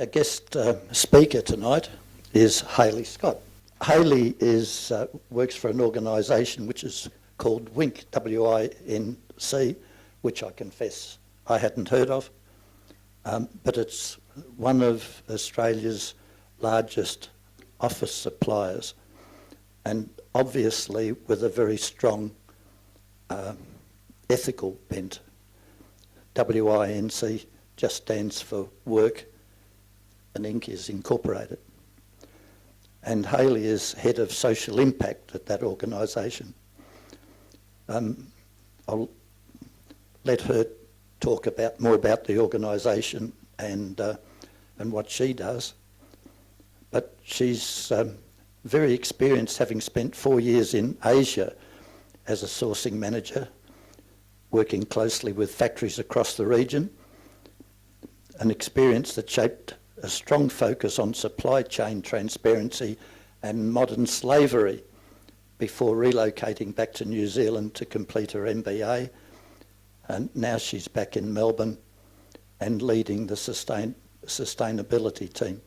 Our guest speaker tonight is Hayley Scott. Hayley works for an organisation which is called Winc, W-I-N-C, which I confess I hadn't heard of, but it's one of Australia's largest office suppliers, and obviously with a very strong ethical bent. WINC just stands for work, and Inc is incorporated. And Hayley is head of social impact at that organisation. I'll let her talk more about the organisation and what she does. But she's very experienced, having spent 4 years in Asia as a sourcing manager, working closely with factories across the region, an experience that shaped a strong focus on supply chain transparency and modern slavery before relocating back to New Zealand to complete her MBA. And now she's back in Melbourne and leading the sustainability team.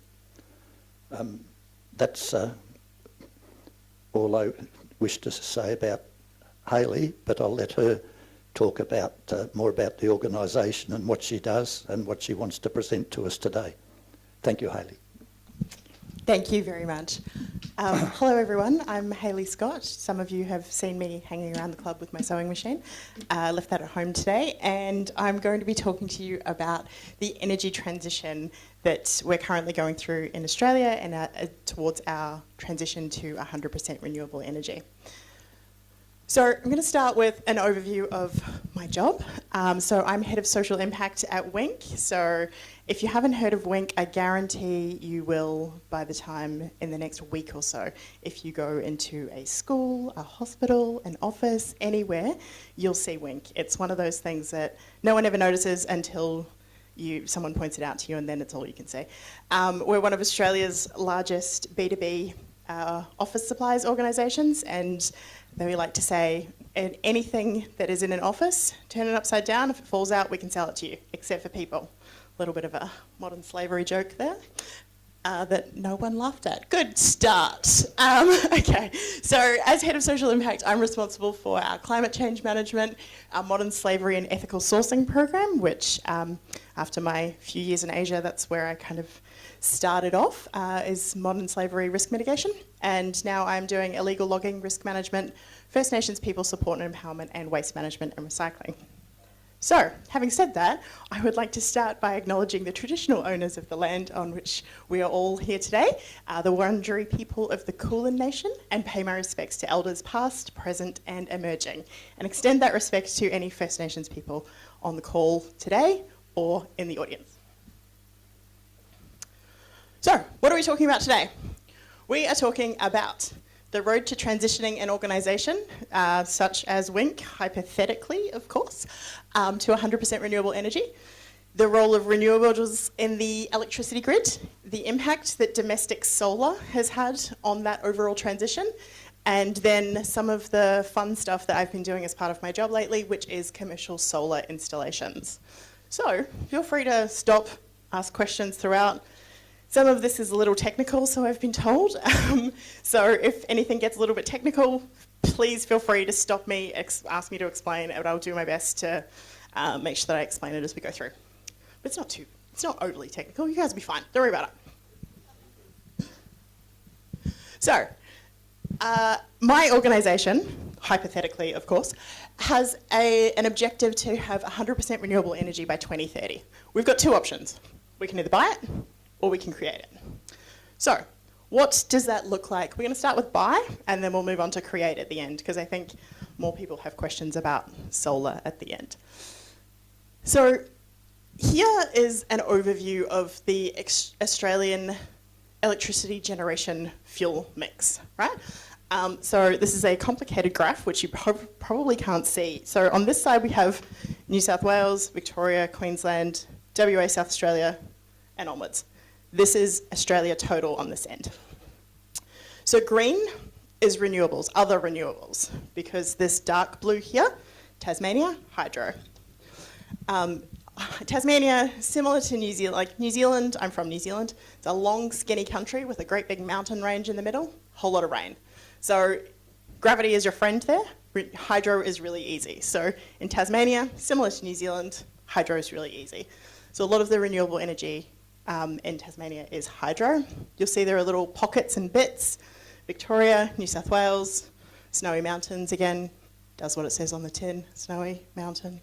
That's all I wish to say about Hayley, but I'll let her talk about more about the organisation and what she does and what she wants to present to us today. Thank you, Hayley. Thank you very much. Hello everyone, I'm Hayley Scott. Some of you have seen me hanging around the club with my sewing machine. I left that at home today, and I'm going to be talking to you about the energy transition that we're currently going through in Australia and towards our transition to 100% renewable energy. So I'm going to start with an overview of my job. So I'm head of social impact at Winc. So if you haven't heard of Winc, I guarantee you will by the time in the next week or so. If you go into a school, a hospital, an office, anywhere, you'll see Winc. It's one of those things that no one ever notices until someone points it out to you, and then it's all you can see. We're one of Australia's largest B2B office supplies organisations, and then we like to say anything that is in an office, turn it upside down. If it falls out, we can sell it to you, except for people. A little bit of a modern slavery joke there that no one laughed at. Good start. Okay, so as head of social impact, I'm responsible for our climate change management, our modern slavery and ethical sourcing program, which after my few years in Asia, that's where I kind of started off, is modern slavery risk mitigation. And now I'm doing illegal logging, risk management, First Nations people support and empowerment, and waste management and recycling. So, having said that, I would like to start by acknowledging the traditional owners of the land on which we are all here today, the Wurundjeri people of the Kulin Nation, and pay my respects to elders past, present and emerging, and extend that respect to any First Nations people on the call today or in the audience. So, what are we talking about today? We are talking about the road to transitioning an organisation, such as Winc, hypothetically, of course, to 100% renewable energy, the role of renewables in the electricity grid, the impact that domestic solar has had on that overall transition, and then some of the fun stuff that I've been doing as part of my job lately, which is commercial solar installations. So feel free to stop, ask questions throughout. Some of this is a little technical, so I've been told. So if anything gets a little bit technical, please feel free to stop me, ask me to explain, and I'll do my best to make sure that I explain it as we go through. But it's not overly technical. You guys will be fine. Don't worry about it. So, my organisation, hypothetically, of course, has an objective to have 100% renewable energy by 2030. We've got two options. We can either buy it, or we can create it. So, what does that look like? We're going to start with buy, and then we'll move on to create at the end, because I think more people have questions about solar at the end. So, here is an overview of the Australian electricity generation fuel mix, right? So this is a complicated graph, which you probably can't see. So on this side, we have New South Wales, Victoria, Queensland, WA, South Australia, and onwards. This is Australia total on this end. So green is renewables, other renewables, because this dark blue here, Tasmania, hydro. Tasmania, similar to New Zealand. Like New Zealand, I'm from New Zealand. It's a long, skinny country with a great big mountain range in the middle, whole lot of rain. So gravity is your friend there. Hydro is really easy. So in Tasmania, similar to New Zealand, hydro is really easy. So a lot of the renewable energy in Tasmania is hydro. You'll see there are little pockets and bits. Victoria, New South Wales, snowy mountains again, does what it says on the tin, snowy mountain.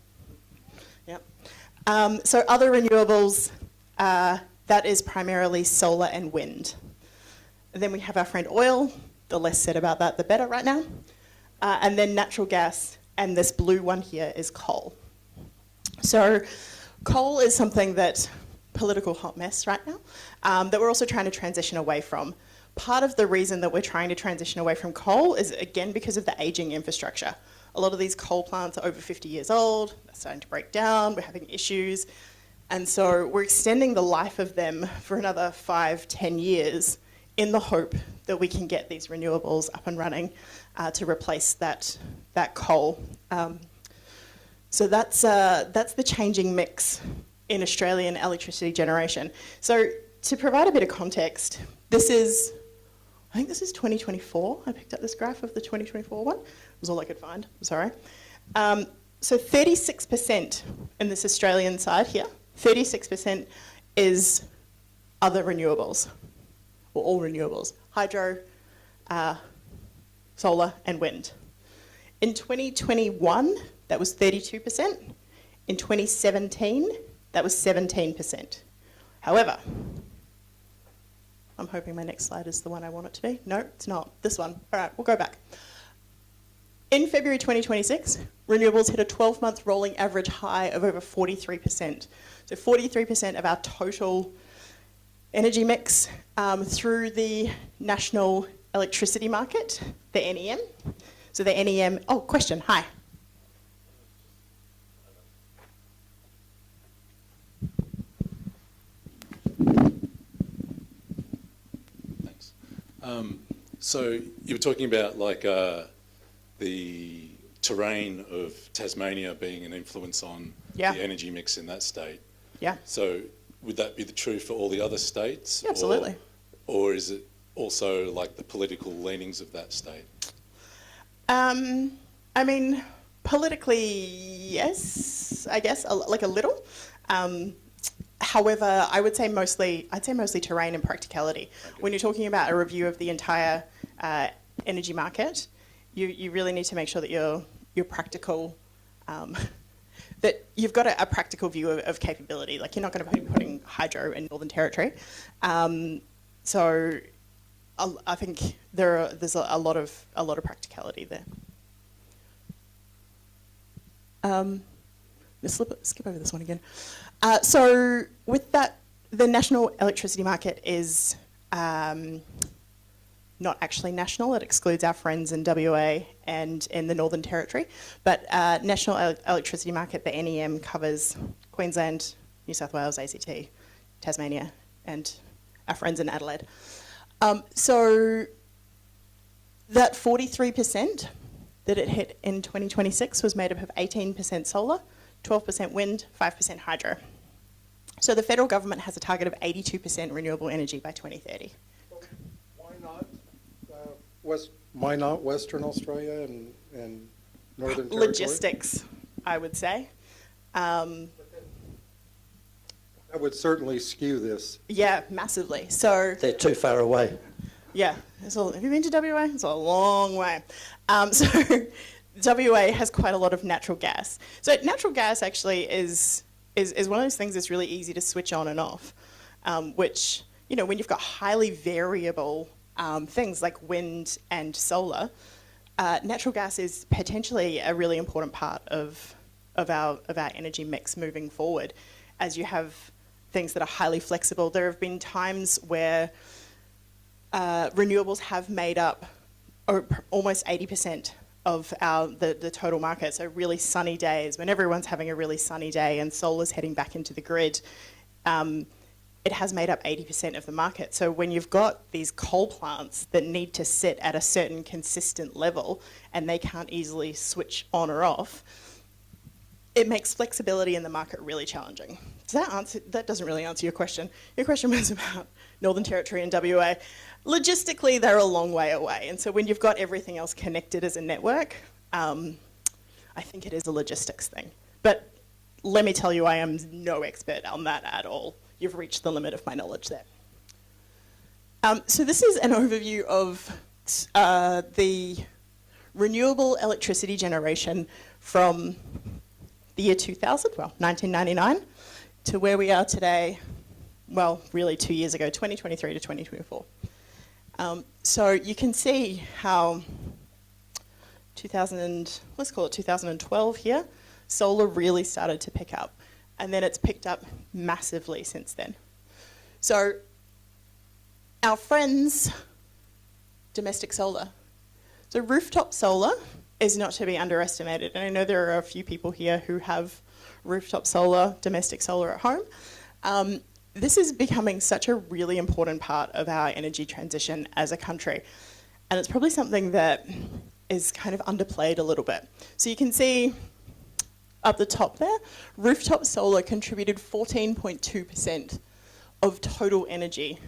Yep. So other renewables, that is primarily solar and wind. And then we have our friend oil. The less said about that, the better right now. And then natural gas, and this blue one here is coal. So coal is something that, political hot mess right now, that we're also trying to transition away from. Part of the reason that we're trying to transition away from coal is, again, because of the ageing infrastructure. A lot of these coal plants are over 50 years old, they're starting to break down, we're having issues, and so we're extending the life of them for another 5-10 years in the hope that we can get these renewables up and running to replace that coal. So that's the changing mix in Australian electricity generation. So to provide a bit of context, I think this is 2024. I picked up this graph of the 2024 one. It was all I could find, I'm sorry. So 36% in this Australian side here, 36% is other renewables, or all renewables, hydro, solar and wind. In 2021, that was 32%. In 2017, that was 17%. However, I'm hoping my next slide is the one I want it to be. No, it's not. This one. All right, we'll go back. In February 2026, renewables hit a 12-month rolling average high of over 43%. So 43% of our total energy mix through the National Electricity Market, the NEM. So the NEM, oh, question, hi. So you were talking about like the terrain of Tasmania being an influence on the energy mix in that state. Yeah. So would that be the true for all the other states? Yeah, absolutely. Or is it also like the political leanings of that state? I mean, politically, yes, I guess, like a little. However, I would say mostly terrain and practicality. Okay. When you're talking about a review of the entire energy market, you really need to make sure that you're practical, that you've got a practical view of capability. Like you're not going to be putting hydro in Northern Territory. So I think there's a lot of practicality there. Let's skip over this one again. So with that, the national electricity market is not actually national. It excludes our friends in WA and in the Northern Territory. But national electricity market, the NEM, covers Queensland, New South Wales, ACT, Tasmania, and our friends in Adelaide. So that 43% that it hit in 2026 was made up of 18% solar, 12% wind, 5% hydro. So the federal government has a target of 82% renewable energy by 2030. Why not Western Australia and Northern Territory? Logistics, I would say. That would certainly skew this. Yeah, massively. So They're too far away. yeah, have you been to WA? It's a long way. So WA has quite a lot of natural gas. So natural gas actually is one of those things that's really easy to switch on and off, which, you know, when you've got highly variable things like wind and solar, natural gas is potentially a really important part of our energy mix moving forward. As you have things that are highly flexible, there have been times where renewables have made up almost 80% of the total market. So really sunny days, when everyone's having a really sunny day and solar's heading back into the grid, it has made up 80% of the market. So when you've got these coal plants that need to sit at a certain consistent level and they can't easily switch on or off, it makes flexibility in the market really challenging. That doesn't really answer your question. Your question was about Northern Territory and WA. Logistically, they're a long way away. And so when you've got everything else connected as a network, I think it is a logistics thing. But let me tell you, I am no expert on that at all. You've reached the limit of my knowledge there. So this is an overview of the renewable electricity generation from the year 2000, well, 1999, to where we are today, well, really 2 years ago, 2023 to 2024. So you can see how let's call it 2012 here, solar really started to pick up, and then it's picked up massively since then. So our friends, domestic solar. So rooftop solar is not to be underestimated, and I know there are a few people here who have rooftop solar, domestic solar at home. This is becoming such a really important part of our energy transition as a country, and it's probably something that is kind of underplayed a little bit. So you can see up the top there, rooftop solar contributed 14.2% of total energy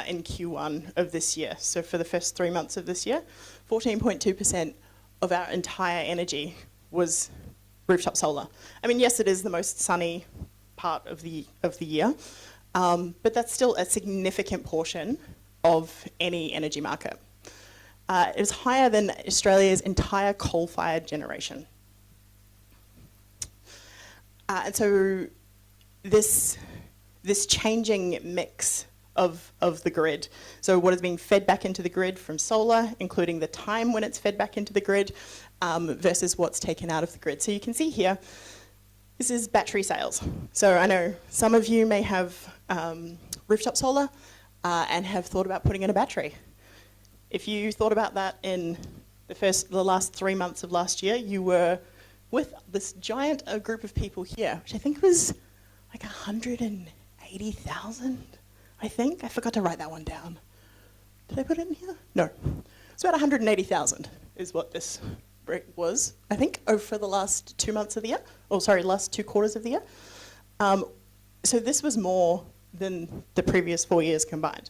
in Q1 of this year. So for the first 3 months of this year, 14.2% of our entire energy was rooftop solar. I mean, yes, it is the most sunny part of the year, but that's still a significant portion of any energy market. It is higher than Australia's entire coal-fired generation. And so this changing mix of the grid, so what is being fed back into the grid from solar, including the time when it's fed back into the grid, versus what's taken out of the grid. So you can see here, this is battery sales. So I know some of you may have rooftop solar and have thought about putting in a battery. If you thought about that in the last 3 months of last year, you were with this giant group of people here, which I think was like 180,000, I think. I forgot to write that one down. Did I put it in here? No. It's about 180,000 is what this rate was, I think, over the last 2 months of the year. Oh, sorry, last 2 quarters of the year. So this was more than the previous 4 years combined.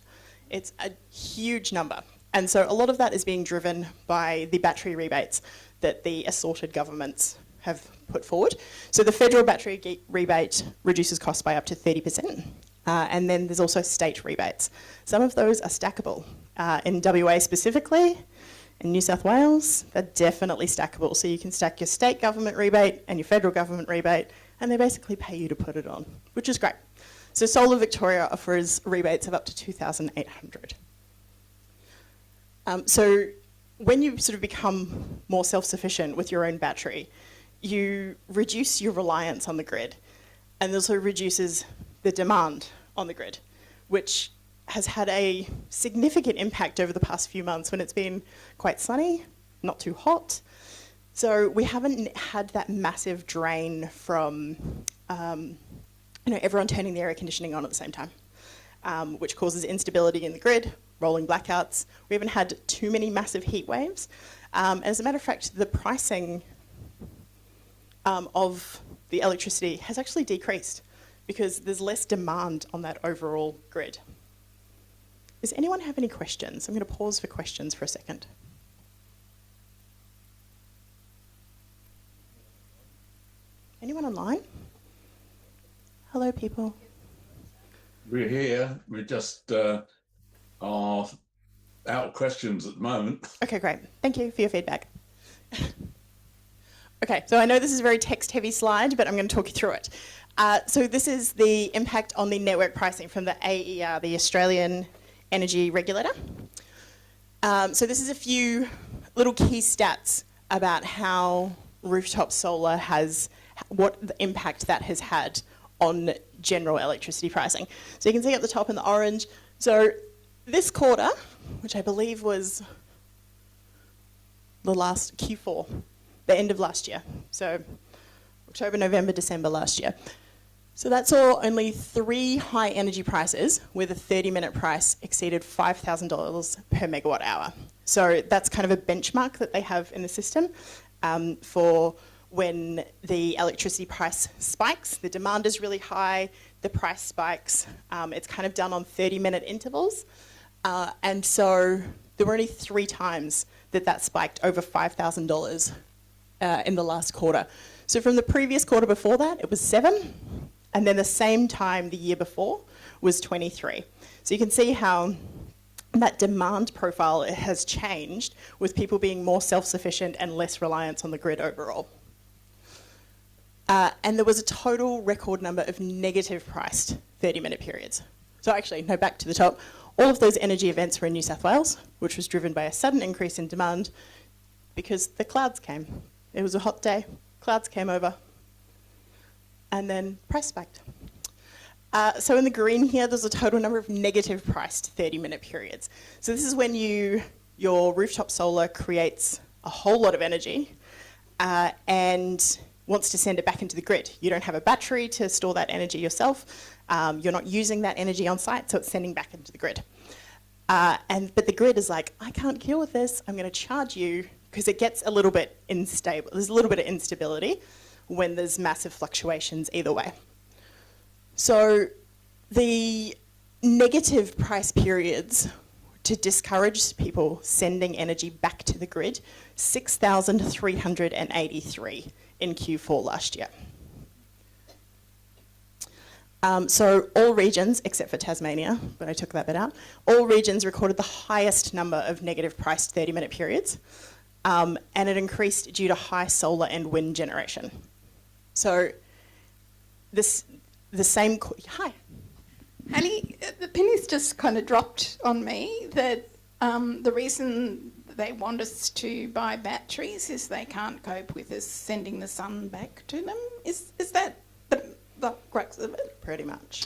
It's a huge number. And so a lot of that is being driven by the battery rebates that the assorted governments have put forward. So the federal battery rebate reduces costs by up to 30%. And then there's also state rebates. Some of those are stackable. In WA specifically, in New South Wales, they're definitely stackable. So you can stack your state government rebate and your federal government rebate, and they basically pay you to put it on, which is great. So Solar Victoria offers rebates of up to $2,800. So when you sort of become more self-sufficient with your own battery, you reduce your reliance on the grid, and also reduces the demand on the grid, which has had a significant impact over the past few months when it's been quite sunny, not too hot. So we haven't had that massive drain from everyone turning the air conditioning on at the same time, which causes instability in the grid, rolling blackouts. We haven't had too many massive heat waves. As a matter of fact, the pricing of the electricity has actually decreased because there's less demand on that overall grid. Does anyone have any questions? I'm going to pause for questions for a second. Anyone online? Hello, people. We're here. We're just are out of questions at the moment. Okay, great. Thank you for your feedback. Okay, so I know this is a very text-heavy slide, but I'm going to talk you through it. So this is the impact on the network pricing from the AER, the Australian Energy Regulator. So this is a few little key stats about how rooftop solar what the impact that has had on general electricity pricing. So you can see at the top in the orange, so this quarter, which I believe was the last Q4, the end of last year, so October, November, December last year. So that saw only 3 high energy prices where the 30-minute price exceeded $5,000 per megawatt hour. So that's kind of a benchmark that they have in the system for when the electricity price spikes, the demand is really high, the price spikes. It's kind of done on 30-minute intervals. And so there were only 3 times that spiked over $5,000 in the last quarter. So from the previous quarter before that, it was 7. And then the same time the year before was 23. So you can see how that demand profile has changed with people being more self-sufficient and less reliance on the grid overall. And there was a total record number of negative priced 30-minute periods. So actually, no, back to the top. All of those energy events were in New South Wales, which was driven by a sudden increase in demand because the clouds came. It was a hot day, clouds came over, and then price spiked. So in the green here, there's a total number of negative priced 30-minute periods. So this is when your rooftop solar creates a whole lot of energy and wants to send it back into the grid. You don't have a battery to store that energy yourself. You're not using that energy on site, so it's sending back into the grid. But the grid is like, I can't deal with this. I'm going to charge you, because it gets a little bit unstable. There's a little bit of instability when there's massive fluctuations either way. So the negative price periods to discourage people sending energy back to the grid, 6,383 in Q4 last year. So all regions, except for Tasmania, but I took that bit out, all regions recorded the highest number of negative priced 30-minute periods, and it increased due to high solar and wind generation. So hi. Hayley, the penny's just kind of dropped on me that the reason they want us to buy batteries is they can't cope with us sending the sun back to them. Is that the crux of it? Pretty much.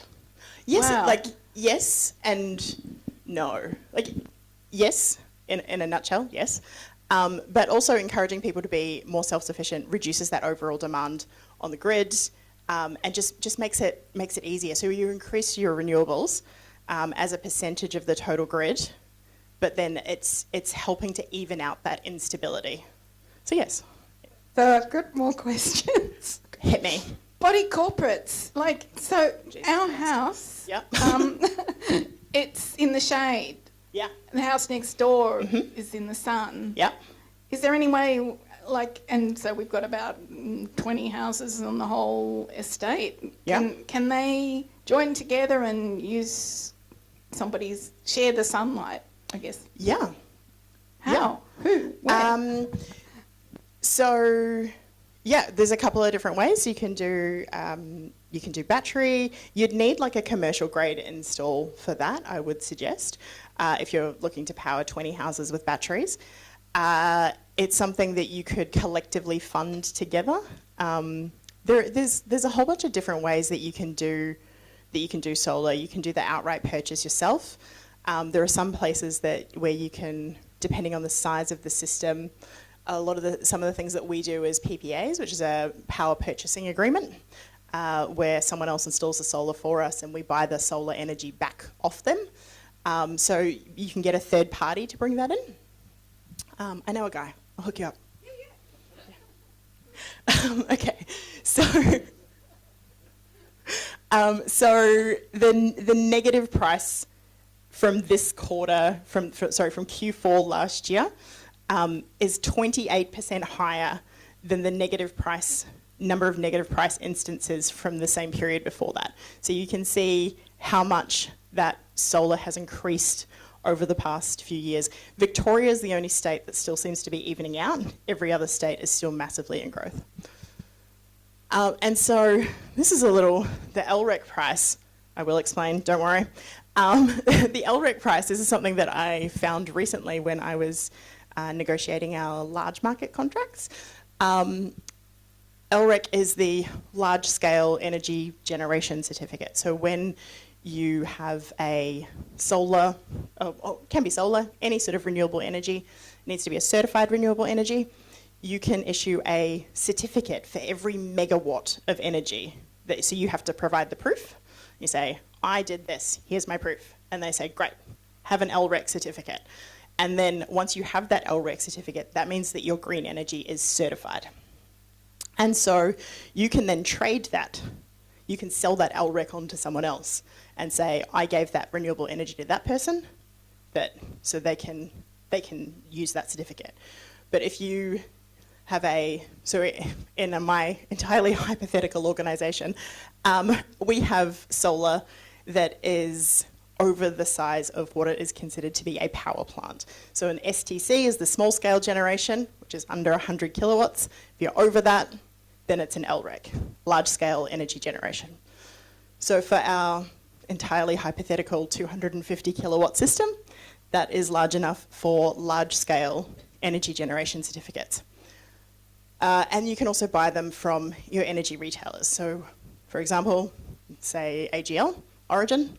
Yes, Wow. Yes and no. Yes, in a nutshell, yes. But also encouraging people to be more self-sufficient reduces that overall demand on the grid, and just makes it easier. So you increase your renewables as a percentage of the total grid, but then it's helping to even out that instability. So yes. So I've got more questions. Hit me. Body corporates, our house, Yep. it's in the shade. Yeah. The house next door is in the sun. Yep. Is there any way, and so we've got about 20 houses on the whole estate. Yeah. Can they join together and share the sunlight, I guess? Yeah. How? Who? Where? So, yeah, there's a couple of different ways you can do. You can do battery. You'd need a commercial grade install for that, I would suggest, if you're looking to power 20 houses with batteries. It's something that you could collectively fund together. There's a whole bunch of different ways that you can do solar. You can do the outright purchase yourself. There are some places where you can, depending on the size of the system, some of the things that we do is PPAs, which is a power purchasing agreement, where someone else installs the solar for us and we buy the solar energy back off them. So you can get a third party to bring that in. I know a guy. I'll hook you up. Okay, so the negative price from this quarter, from Q4 last year, is 28% higher than the number of negative price instances from the same period before that. So you can see how much that solar has increased over the past few years. Victoria is the only state that still seems to be evening out. Every other state is still massively in growth. And so this is the LREC price. I will explain, don't worry. The LREC price, this is something that I found recently when I was negotiating our large market contracts. LREC is the large scale energy generation certificate. So when you have a solar, can be solar, any sort of renewable energy, it needs to be a certified renewable energy, you can issue a certificate for every megawatt of energy. So you have to provide the proof. You say, I did this, here's my proof. And they say, great, have an LREC certificate. And then once you have that LREC certificate, that means that your green energy is certified. And so you can then trade that. You can sell that LREC on to someone else and say, I gave that renewable energy to that person, so they can use that certificate. But if you have in my entirely hypothetical organisation, we have solar that is over the size of what is considered to be a power plant. So an STC is the small scale generation, which is under 100 kilowatts. If you're over that, then it's an LREC, large scale energy generation. So for our entirely hypothetical 250 kilowatt system, that is large enough for large scale energy generation certificates. And you can also buy them from your energy retailers. So for example, say AGL, Origin,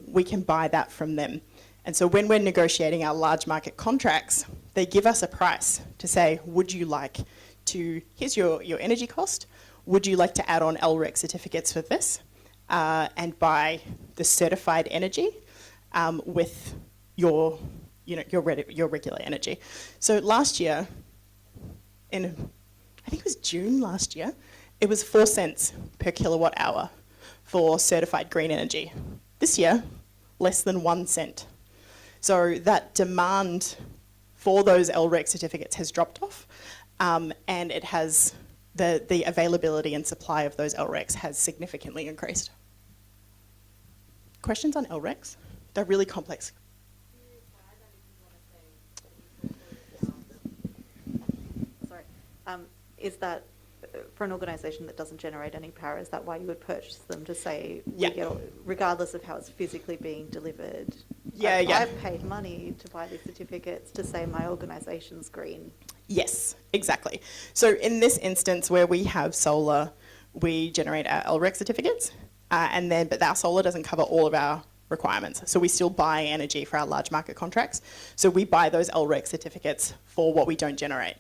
we can buy that from them. And so when we're negotiating our large market contracts, they give us a price to say, would you like to, here's your energy cost, would you like to add on LREC certificates for this and buy the certified energy with your regular energy. So last year, I think it was June last year, it was 4 cents per kilowatt hour for certified green energy. This year, less than 1 cent. So that demand for those LREC certificates has dropped off, and it has the availability and supply of those LRECs has significantly increased. Questions on LRECs? They're really complex. Sorry, is that for an organisation that doesn't generate any power? Is that why you would purchase them, to say, regardless of how it's physically being delivered? I've paid money to buy these certificates to say my organisation's green. Yes, exactly. So in this instance where we have solar, we generate our LREC certificates, but our solar doesn't cover all of our requirements. So we still buy energy for our large market contracts. So we buy those LREC certificates for what we don't generate.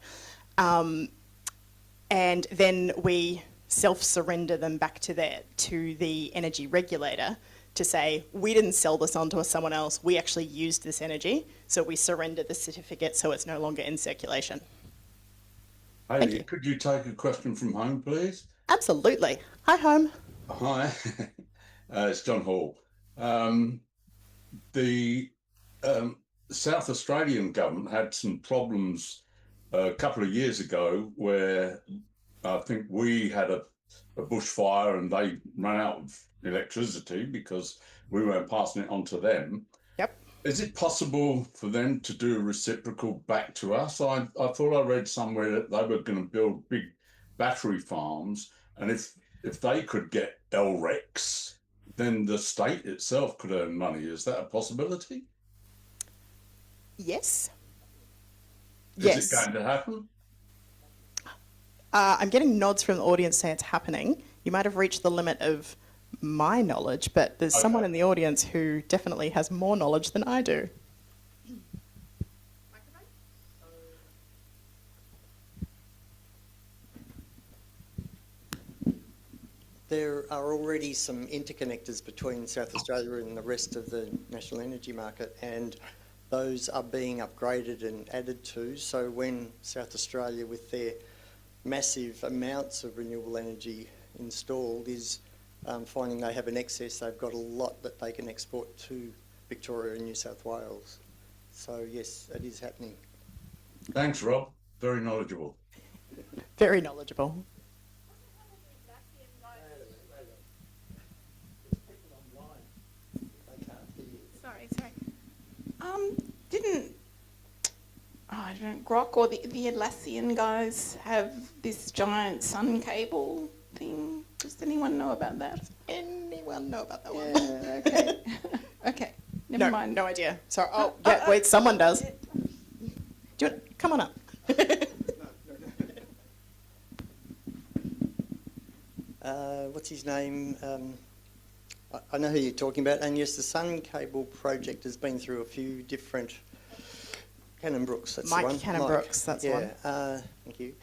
And then we self-surrender them back to the energy regulator to say, we didn't sell this on to someone else, we actually used this energy, so we surrender the certificate so it's no longer in circulation. Hayley, could you take a question from home, please? Absolutely. Hi, home. Hi, it's John Hall. The South Australian government had some problems a couple of years ago where I think we had a bushfire and they ran out of electricity because we weren't passing it on to them. Yep. Is it possible for them to do a reciprocal back to us? I thought I read somewhere that they were going to build big battery farms, and if they could get LRECs, then the state itself could earn money. Is that a possibility? Yes. Is it going to happen? I'm getting nods from the audience saying it's happening. You might have reached the limit of my knowledge, but there's someone in the audience who definitely has more knowledge than I do. There are already some interconnectors between South Australia and the rest of the national energy market, and those are being upgraded and added to. So when South Australia, with their massive amounts of renewable energy installed, is finding they have an excess, they've got a lot that they can export to Victoria and New South Wales. So yes, it is happening. Thanks, Rob. Very knowledgeable. Very knowledgeable. Didn't Grok or the Atlassian guys have this giant sun cable thing? Does anyone know about that? Anyone know about that one? Yeah, okay. Okay, never mind. No idea. Sorry. Wait, someone does. Do you want, come on up. What's his name? I know who you're talking about, and yes, the Sun Cable project has been through a few different... Cannon-Brooks, that's the one. Mike Cannon-Brooks, that's the one. Thank you.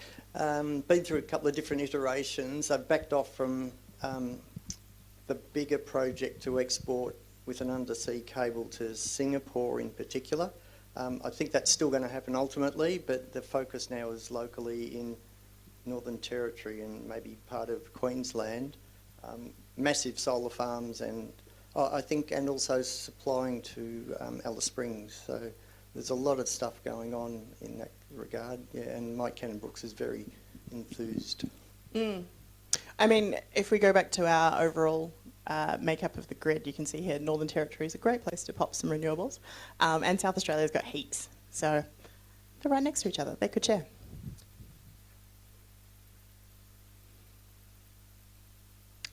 Been through a couple of different iterations. I've backed off from the bigger project to export with an undersea cable to Singapore in particular. I think that's still going to happen ultimately, but the focus now is locally in Northern Territory and maybe part of Queensland, massive solar farms and I think, and also supplying to Alice Springs. So there's a lot of stuff going on in that regard. Yeah, and Mike Cannon-Brooks is very enthused. I mean, if we go back to our overall makeup of the grid, you can see here Northern Territory is a great place to pop some renewables, and South Australia's got heaps. So they're right next to each other. They could share.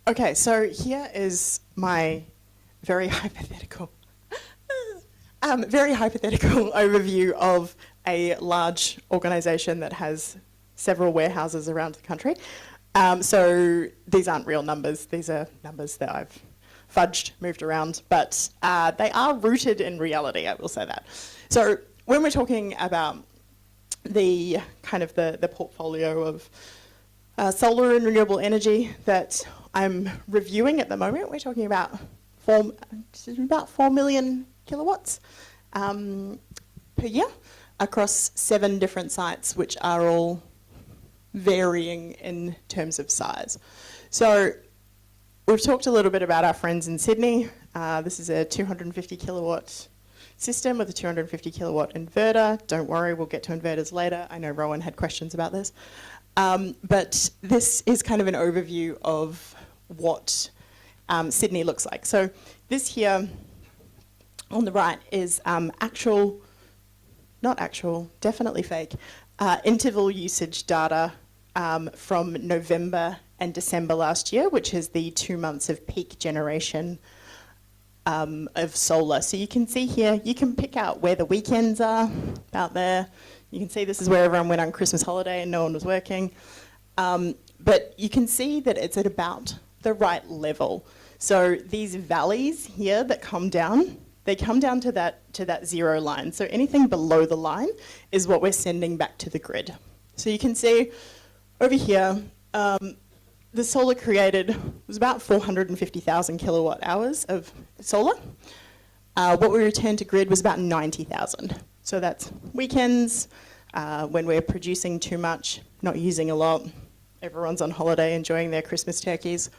Okay, so here is my very hypothetical overview of a large organisation that has several warehouses around the country. So these aren't real numbers. These are numbers that I've fudged, moved around, but they are rooted in reality, I will say that. So when we're talking about the kind of the portfolio of solar and renewable energy that I'm reviewing at the moment, we're talking about 4 million kilowatts per year across 7 different sites, which are all varying in terms of size. So we've talked a little bit about our friends in Sydney. This is a 250 kilowatt system with a 250 kilowatt inverter. Don't worry, we'll get to inverters later. I know Rowan had questions about this. But this is kind of an overview of what Sydney looks like. So this here on the right is definitely fake, interval usage data from November and December last year, which is the 2 months of peak generation of solar. So you can see here, you can pick out where the weekends are, out there. You can see this is where everyone went on Christmas holiday and no one was working. But you can see that it's at about the right level. So these valleys here that come down, they come down to that zero line. So anything below the line is what we're sending back to the grid. So you can see over here, the solar created was about 450,000 kilowatt hours of solar. What we returned to grid was about 90,000. So that's weekends, when we're producing too much, not using a lot. Everyone's on holiday enjoying their Christmas turkeys.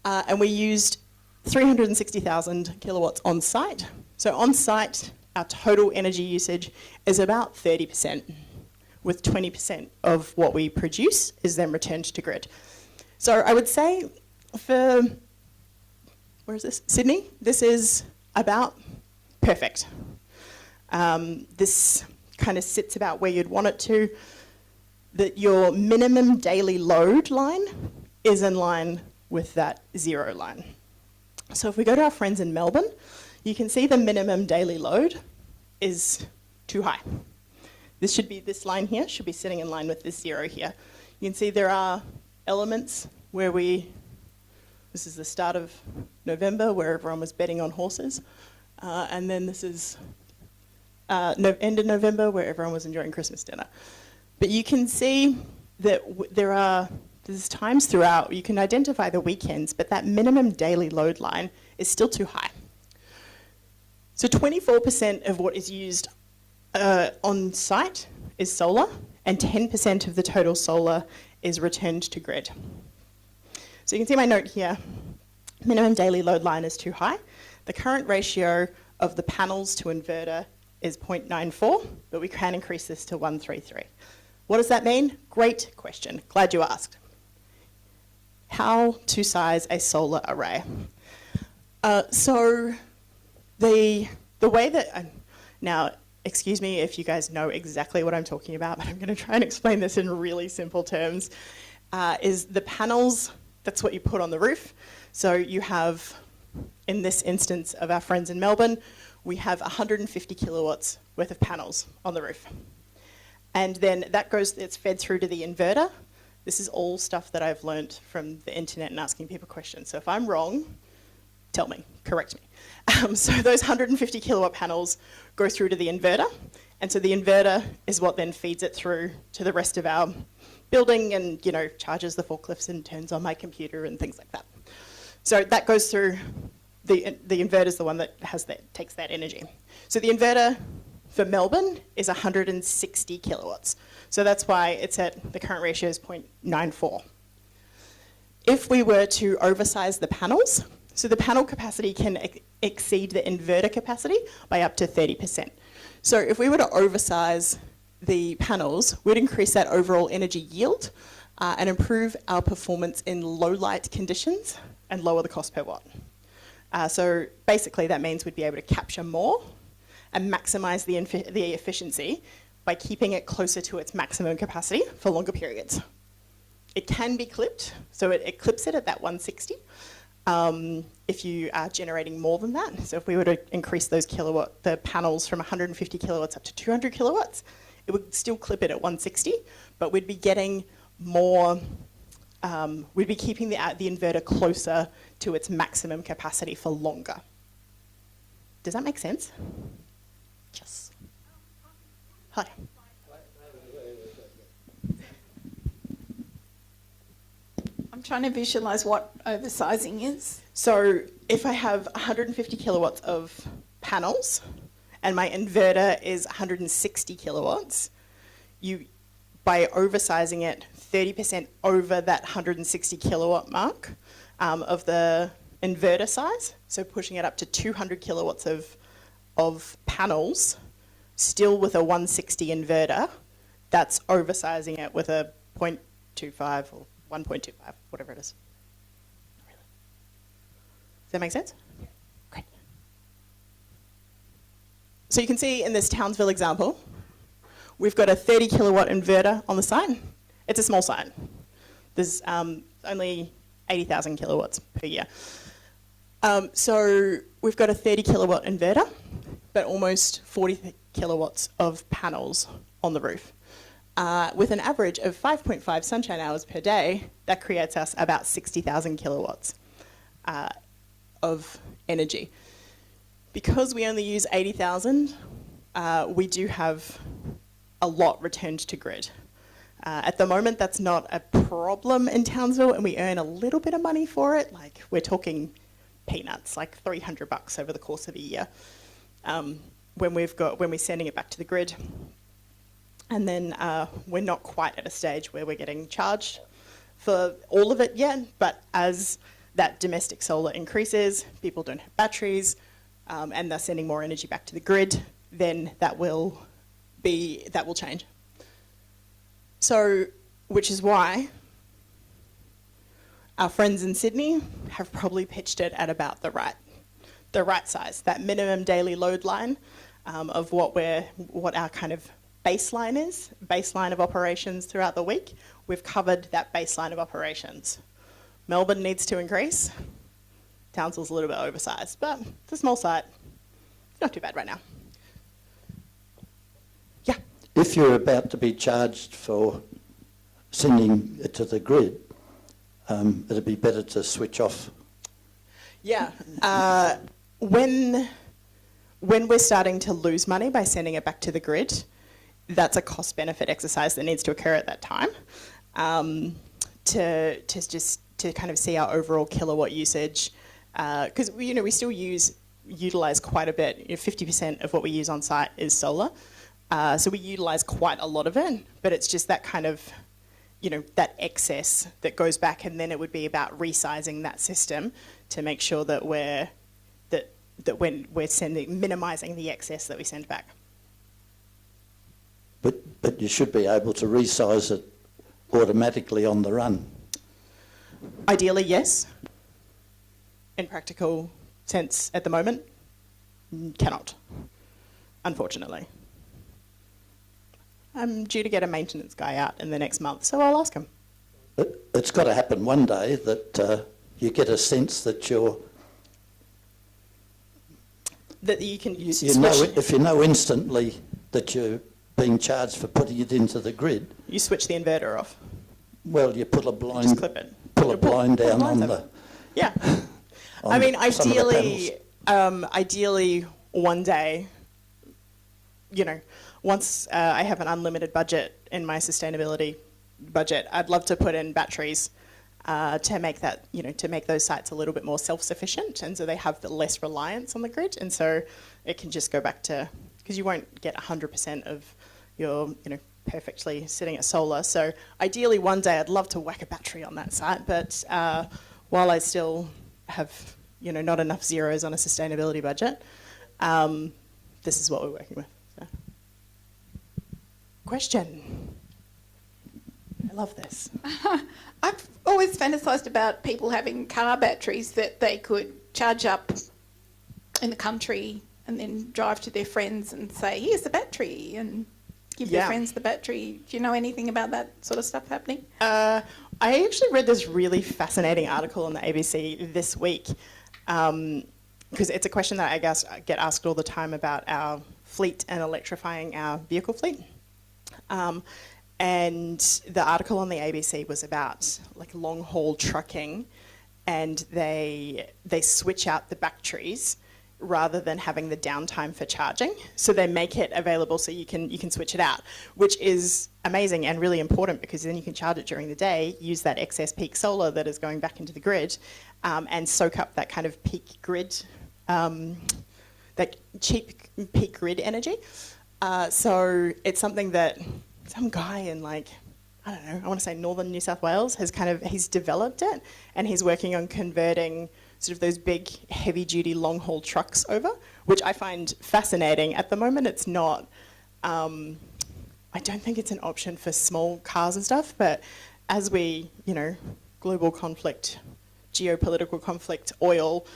And we used 360,000 kilowatts on site. So on site, our total energy usage is about 30%, with 20% of what we produce is then returned to grid. So I would say for, where is this? Sydney, this is about perfect. This kind of sits about where you'd want it to. That your minimum daily load line is in line with that zero line. So if we go to our friends in Melbourne, you can see the minimum daily load is too high. This line here should be sitting in line with this zero here. You can see there are elements where this is the start of November where everyone was betting on horses. And then this is end of November where everyone was enjoying Christmas dinner. But you can see that there's times throughout, you can identify the weekends, but that minimum daily load line is still too high. So 24% of what is used on site is solar, and 10% of the total solar is returned to grid. So you can see my note here, minimum daily load line is too high. The current ratio of the panels to inverter is 0.94, but we can increase this to 133. What does that mean? Great question. Glad you asked. How to size a solar array. So the way that, now excuse me if you guys know exactly what I'm talking about, but I'm going to try and explain this in really simple terms, is the panels, that's what you put on the roof. So you have, in this instance of our friends in Melbourne, we have 150 kilowatts worth of panels on the roof. And then it's fed through to the inverter. This is all stuff that I've learnt from the internet and asking people questions. So if I'm wrong, tell me, correct me. So those 150 kilowatt panels go through to the inverter. And so the inverter is what then feeds it through to the rest of our building and, charges the forklifts and turns on my computer and things like that. So that goes through, the inverter is the one that takes that energy. So the inverter for Melbourne is 160 kilowatts. So that's why it's at, the current ratio is 0.94. If we were to oversize the panels, so the panel capacity can exceed the inverter capacity by up to 30%. So if we were to oversize the panels, we'd increase that overall energy yield and improve our performance in low light conditions and lower the cost per watt. So basically that means we'd be able to capture more and maximise the efficiency by keeping it closer to its maximum capacity for longer periods. It can be clipped, so it clips it at that 160 if you are generating more than that. So if we were to increase those the panels from 150 kilowatts up to 200 kilowatts, it would still clip it at 160, but we'd be getting more, we'd be keeping the inverter closer to its maximum capacity for longer. Does that make sense? Yes. Hi. I'm trying to visualise what oversizing is. So if I have 150 kilowatts of panels and my inverter is 160 kilowatts, by oversizing it 30% over that 160 kilowatt mark of the inverter size, so pushing it up to 200 kilowatts of panels, still with a 160 inverter, that's oversizing it with a 0.25 or 1.25, whatever it is. Does that make sense? Yeah. Great. So you can see in this Townsville example, we've got a 30 kilowatt inverter on the site. It's a small site. There's only 80,000 kilowatts per year. So we've got a 30 kilowatt inverter, but almost 40 kilowatts of panels on the roof. With an average of 5.5 sunshine hours per day, that creates us about 60,000 kilowatts of energy. Because we only use 80,000, we do have a lot returned to grid. At the moment, that's not a problem in Townsville, and we earn a little bit of money for it. Like, we're talking peanuts, like $300 over the course of a year, when we're sending it back to the grid. And then we're not quite at a stage where we're getting charged for all of it yet, but as that domestic solar increases, people don't have batteries, and they're sending more energy back to the grid, then that will change. So, which is why our friends in Sydney have probably pitched it at about the right size, that minimum daily load line of what our kind of baseline of operations throughout the week. We've covered that baseline of operations. Melbourne needs to increase. Townsville's a little bit oversized, but it's a small site. It's not too bad right now. Yeah. If you're about to be charged for sending it to the grid, it'd be better to switch off. Yeah. When we're starting to lose money by sending it back to the grid, that's a cost-benefit exercise that needs to occur at that time to kind of see our overall kilowatt usage, because we still utilize quite a bit. 50% of what we use on site is solar, so we utilize quite a lot of it. But it's just that kind of that excess that goes back, and then it would be about resizing that system to make sure that when we're minimizing the excess that we send back. But you should be able to resize it automatically on the run. Ideally, yes. In practical sense, at the moment, cannot, unfortunately. I'm due to get a maintenance guy out in the next month, so I'll ask him. It's got to happen one day that you get a sense that that you can if you know instantly that you're being charged for putting it into the grid. You switch the inverter off. Well, you put a blind, just clip it. Pull a blind down on the. Yeah. On I mean, ideally one day, once I have an unlimited budget in my sustainability budget, I'd love to put in batteries to make that, to make those sites a little bit more self-sufficient, and so they have the less reliance on the grid, and so it can just go back to because you won't get 100% of your, perfectly sitting at solar. So ideally one day I'd love to whack a battery on that site, but while I still have, not enough zeros on a sustainability budget, this is what we're working with. So. Question. I love this. I've always fantasised about people having car batteries that they could charge up in the country and then drive to their friends and say, here's the battery, and give their friends the battery. Do you know anything about that sort of stuff happening? I actually read this really fascinating article on the ABC this week, because it's a question that I guess I get asked all the time about our fleet and electrifying our vehicle fleet. And the article on the ABC was about like long haul trucking, and they switch out the batteries rather than having the downtime for charging. So they make it available so you can switch it out, which is amazing and really important, because then you can charge it during the day, use that excess peak solar that is going back into the grid, and soak up that kind of peak grid, that cheap peak grid energy. So it's something that some guy in I want to say northern New South Wales he's developed it, and he's working on converting sort of those big heavy duty long haul trucks over, which I find fascinating. At the moment it's not, I don't think it's an option for small cars and stuff, but as we, global conflict, geopolitical conflict, oil,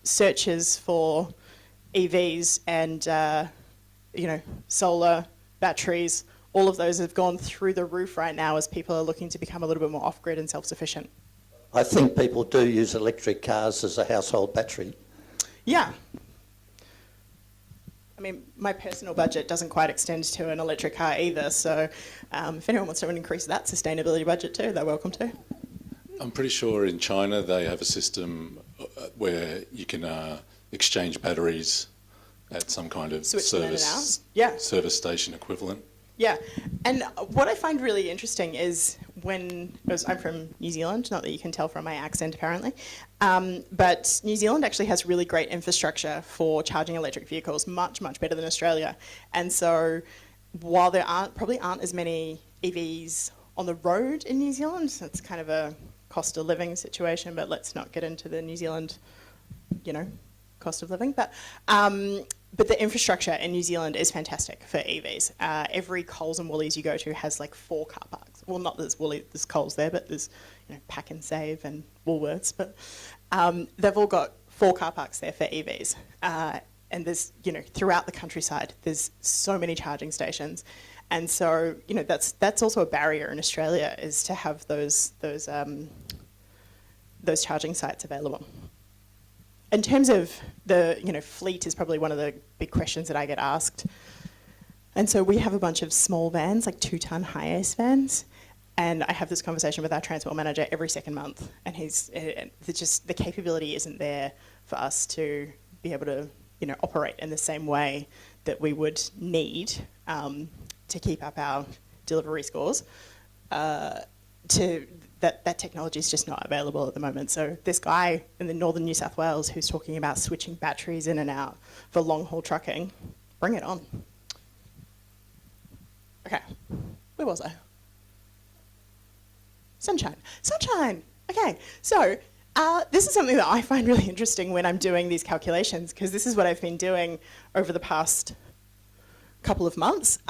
searches for EVs and, solar, batteries, all of those have gone through the roof right now as people are looking to become a little bit more off-grid and self-sufficient. I think people do use electric cars as a household battery. Yeah. I mean, my personal budget doesn't quite extend to an electric car either, so if anyone wants to increase that sustainability budget too, they're welcome to. I'm pretty sure in China they have a system where you can exchange batteries at some kind of service station equivalent. Yeah, and what I find really interesting is because I'm from New Zealand, not that you can tell from my accent apparently, but New Zealand actually has really great infrastructure for charging electric vehicles, much, much better than Australia. And so while there probably aren't as many EVs on the road in New Zealand, it's kind of a cost of living situation, but let's not get into the New Zealand, cost of living. But the infrastructure in New Zealand is fantastic for EVs. Every Coles and Woolies you go to has 4 car parks. Well, not there's Coles there, but there's Pack and Save and Woolworths. But they've all got 4 car parks there for EVs. And there's throughout the countryside, there's so many charging stations, and so that's also a barrier in Australia, is to have those charging sites available. In terms of the fleet is probably one of the big questions that I get asked. And so we have a bunch of small vans, 2-ton high-ace vans, and I have this conversation with our transport manager every second month, and the capability isn't there for us to be able to operate in the same way that we would need to keep up our delivery scores. That technology is just not available at the moment. So this guy in the northern New South Wales who's talking about switching batteries in and out for long haul trucking, bring it on. Okay, where was I? Sunshine. Okay, so this is something that I find really interesting when I'm doing these calculations, because this is what I've been doing over the past couple of months,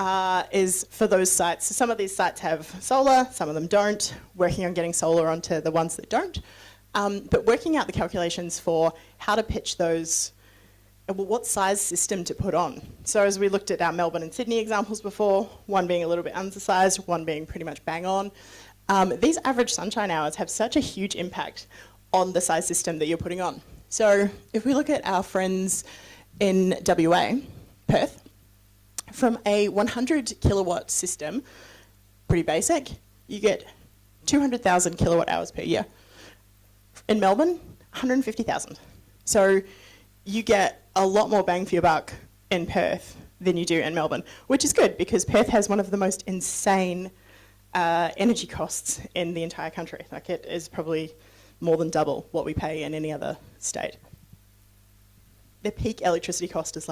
is for those sites. So some of these sites have solar, some of them don't, working on getting solar onto the ones that don't, but working out the calculations for how to pitch those, what size system to put on. So as we looked at our Melbourne and Sydney examples before, one being a little bit undersized, one being pretty much bang on, these average sunshine hours have such a huge impact on the size system that you're putting on. So if we look at our friends in WA, Perth, from a 100 kilowatt system, pretty basic, you get 200,000 kilowatt hours per year. In Melbourne, 150,000. So you get a lot more bang for your buck in Perth than you do in Melbourne, which is good because Perth has one of the most insane energy costs in the entire country. It is probably more than double what we pay in any other state. Their peak electricity cost is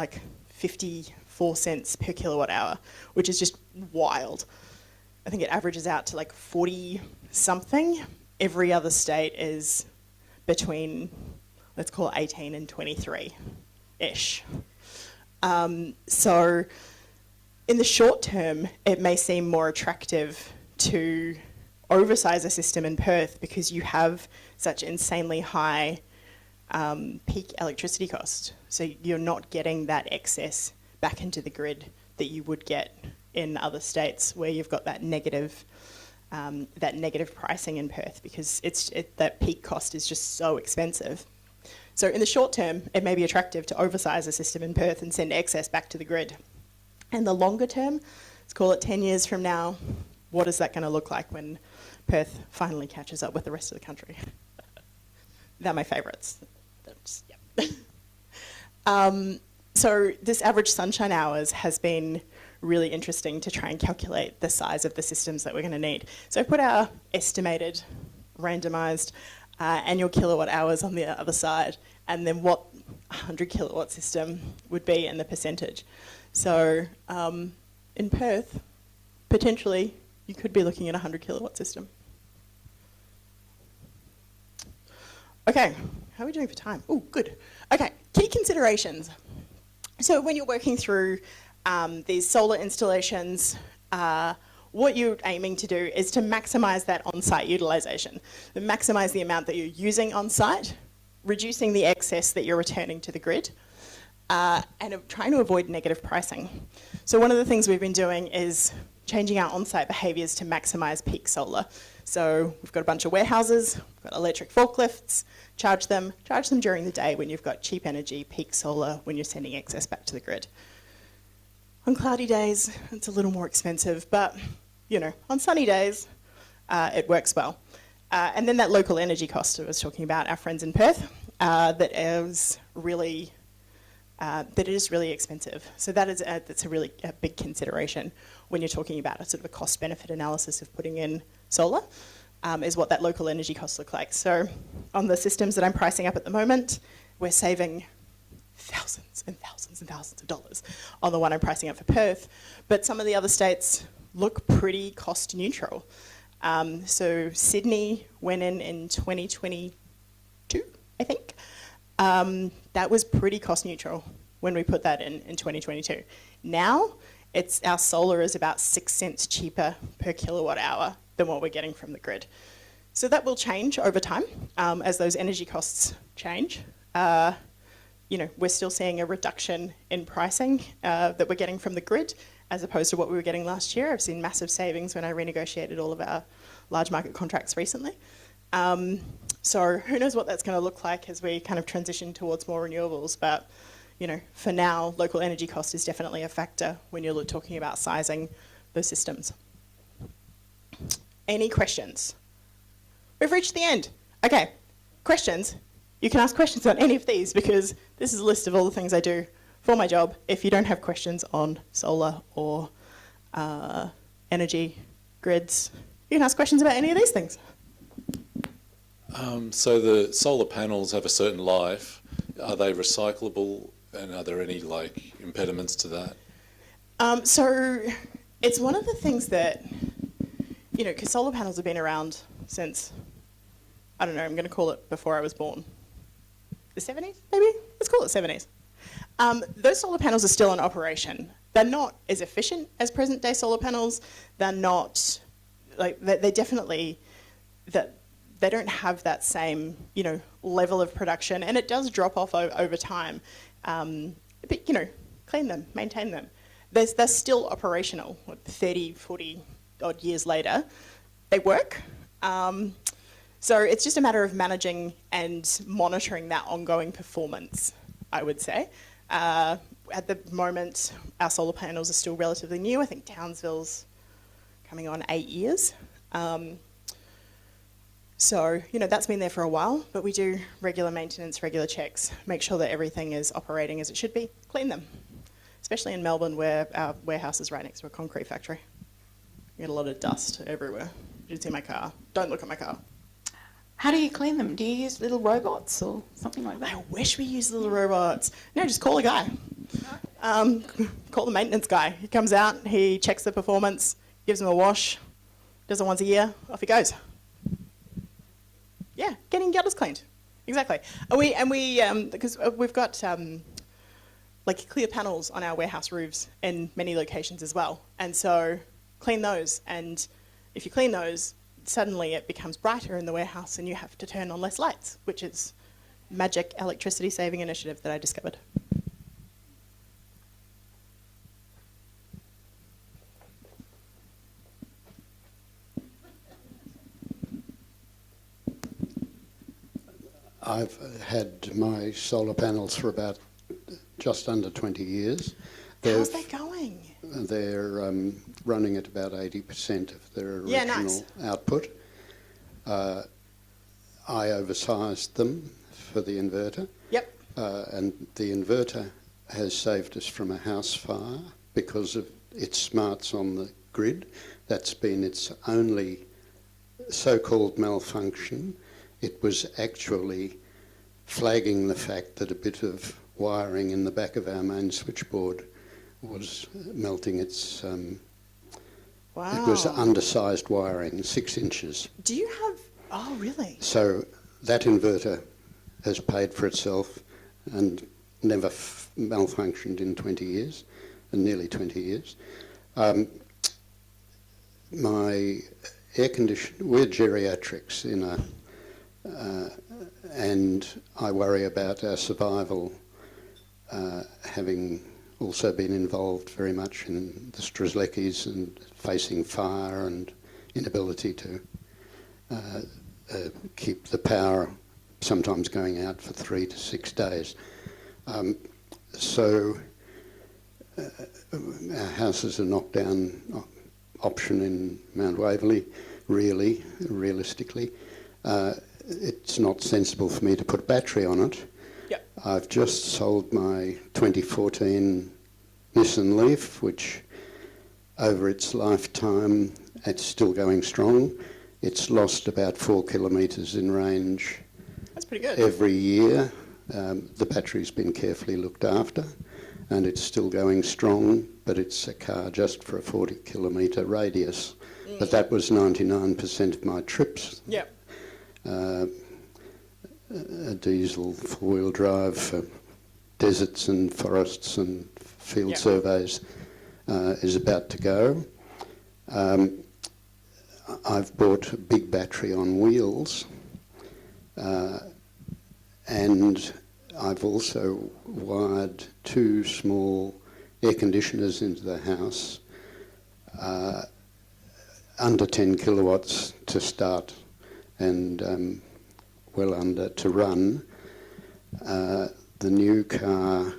54 cents per kilowatt hour, which is just wild. I think it averages out to like 40 something. Every other state is between, let's call it 18 and 23-ish. So in the short term, it may seem more attractive to oversize a system in Perth because you have such insanely high peak electricity cost. So you're not getting that excess back into the grid that you would get in other states where you've got that negative pricing in Perth because that peak cost is just so expensive. So in the short term, it may be attractive to oversize a system in Perth and send excess back to the grid. And the longer term, let's call it 10 years from now, what is that going to look like when Perth finally catches up with the rest of the country? They're my favourites. So this average sunshine hours has been really interesting to try and calculate the size of the systems that we're going to need. So I put our estimated randomised annual kilowatt hours on the other side, and then what a 100 kilowatt system would be and the percentage. So in Perth, potentially you could be looking at a 100 kilowatt system. Okay, how are we doing for time? Oh, good. Okay, key considerations. So when you're working through these solar installations, what you're aiming to do is to maximise that on-site utilisation, to maximise the amount that you're using on-site, reducing the excess that you're returning to the grid, and trying to avoid negative pricing. So one of the things we've been doing is changing our on-site behaviours to maximise peak solar. So we've got a bunch of warehouses, we've got electric forklifts, charge them during the day when you've got cheap energy, peak solar, when you're sending excess back to the grid. On cloudy days, it's a little more expensive, but on sunny days, it works well. And then that local energy cost I was talking about, our friends in Perth, that is really expensive. So that's a really big consideration when you're talking about a sort of a cost-benefit analysis of putting in solar, is what that local energy costs look like. So on the systems that I'm pricing up at the moment, we're saving thousands and thousands and thousands of dollars on the one I'm pricing up for Perth, but some of the other states look pretty cost neutral. So Sydney went in 2022, I think. That was pretty cost neutral when we put that in 2022. Now, our solar is about 6 cents cheaper per kilowatt hour than what we're getting from the grid. So that will change over time as those energy costs change. We're still seeing a reduction in pricing that we're getting from the grid as opposed to what we were getting last year. I've seen massive savings when I renegotiated all of our large market contracts recently. So who knows what that's going to look like as we kind of transition towards more renewables. But, for now, local energy cost is definitely a factor when you're talking about sizing those systems. Any questions? We've reached the end. Okay, questions. You can ask questions on any of these because this is a list of all the things I do for my job. If you don't have questions on solar or energy grids, you can ask questions about any of these things. So the solar panels have a certain life. Are they recyclable, and are there any impediments to that? So it's one of the things that, because solar panels have been around since, I don't know, I'm going to call it before I was born. The 70s, maybe? Let's call it 70s. Those solar panels are still in operation. They're not as efficient as present-day solar panels. They're not, they definitely, they don't have that same, level of production, and it does drop off over time. But, clean them, maintain them. They're still operational, 30, 40 odd years later. They work. So it's just a matter of managing and monitoring that ongoing performance, I would say. At the moment, our solar panels are still relatively new. I think Townsville's coming on 8 years. So, that's been there for a while, but we do regular maintenance, regular checks, make sure that everything is operating as it should be, clean them. Especially in Melbourne, where our warehouse is right next to a concrete factory. We get a lot of dust everywhere. You can see my car. Don't look at my car. How do you clean them? Do you use little robots or something like that? I wish we used little robots. No, just call a guy. Call the maintenance guy. He comes out, he checks the performance, gives them a wash, does it once a year, off he goes. Yeah, getting gutters cleaned. Exactly. Because we've got like clear panels on our warehouse roofs in many locations as well. And so clean those. And if you clean those, suddenly it becomes brighter in the warehouse and you have to turn on less lights, which is magic electricity saving initiative that I discovered. I've had my solar panels for about just under 20 years. How's that going? They're running at about 80% of their original nice. output. I oversized them for the inverter. Yep. And the inverter has saved us from a house fire because of its smarts on the grid. That's been its only so-called malfunction. It was actually flagging the fact that a bit of wiring in the back of our main switchboard was melting its... Wow. It was undersized wiring, 6 inches. Do you have... Oh, really? So that inverter has paid for itself and never malfunctioned in 20 years, nearly 20 years. My air conditioner, we're geriatrics in a... and I worry about our survival, having also been involved very much in the Strzelecki's and facing fire and inability to keep the power sometimes going out for 3 to 6 days. So our house is a knockdown option in Mount Waverley, realistically. It's not sensible for me to put battery on it. Yep. I've just sold my 2014 Nissan Leaf, which over its lifetime, it's still going strong. It's lost about 4 kilometres in range. That's pretty good. Every year. The battery's been carefully looked after and it's still going strong, but it's a car just for a 40 kilometre radius. But that was 99% of my trips. Yep. A diesel four-wheel drive for deserts and forests and field surveys is about to go. I've bought a big battery on wheels and I've also wired 2 small air conditioners into the house, under 10 kilowatts to start and well under to run. The new car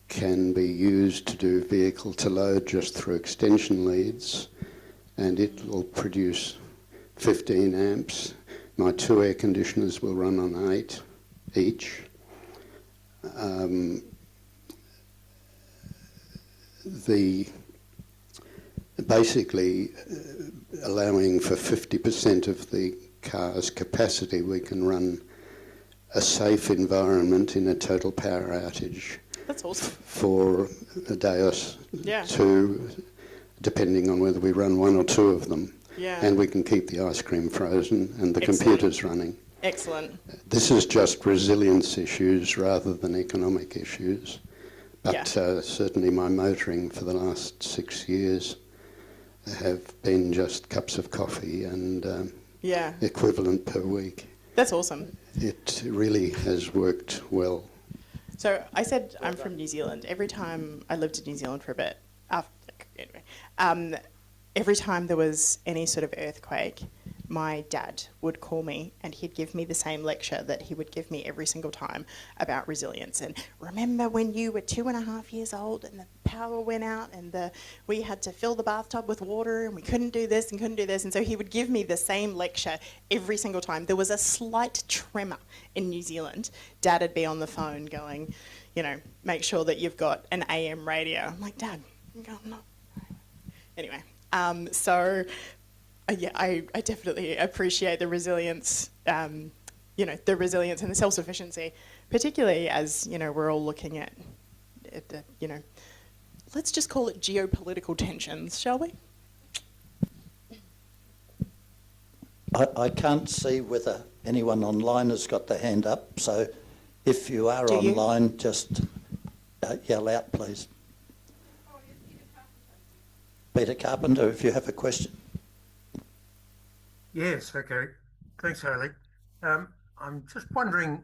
can be used to do vehicle to load just through extension leads, and it will produce 15 amps. My 2 air conditioners will run on 8 each. Basically allowing for 50% of the car's capacity, we can run a safe environment in a total power outage. That's awesome. For a day or two, depending on whether we run 1 or 2 of them. Yeah. And we can keep the ice cream frozen and the computers running. Excellent. This is just resilience issues rather than economic issues. But certainly my motoring for the last 6 years have been just cups of coffee and equivalent per week. That's awesome. It really has worked well. So I said I'm from New Zealand. Every time I lived in New Zealand for a bit, every time there was any sort of earthquake, my dad would call me and he'd give me the same lecture that he would give me every single time about resilience. And remember when you were 2.5 years old and the power went out and we had to fill the bathtub with water and we couldn't do this and couldn't do this. And so he would give me the same lecture every single time. There was a slight tremor in New Zealand. Dad would be on the phone going, make sure that you've got an AM radio. I'm like, Dad, I'm not. Anyway, I definitely appreciate the resilience, the resilience and the self-sufficiency, particularly as, we're all looking at let's just call it geopolitical tensions, shall we? I can't see whether anyone online has got their hand up, so if you are Do you? online, just yell out, please. Peter Carpenter, if you have a question. Yes, okay. Thanks, Hayley. I'm just wondering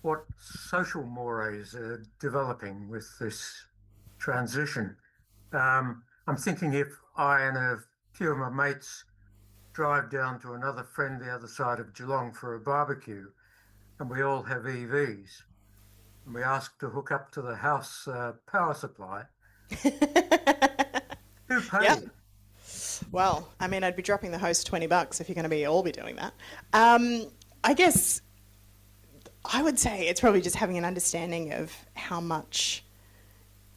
what social mores are developing with this transition. I'm thinking if I and a few of my mates drive down to another friend the other side of Geelong for a barbecue, and we all have EVs, and we ask to hook up to the house power supply, who pays? Yep. Well, I mean, I'd be dropping the host $20 if you're going to all be doing that. I guess I would say it's probably just having an understanding of how much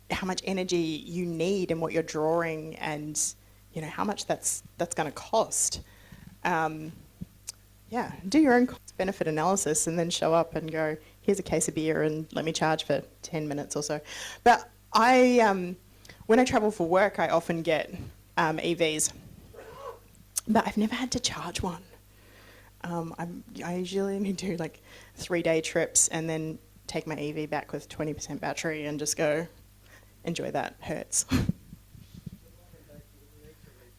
energy you need and what you're drawing, and how much that's going to cost. Do your own cost-benefit analysis and then show up and go, here's a case of beer and let me charge for 10 minutes or so. But when I travel for work, I often get EVs, but I've never had to charge one. I usually only do like 3-day trips and then take my EV back with 20% battery and just go, enjoy that, Hertz.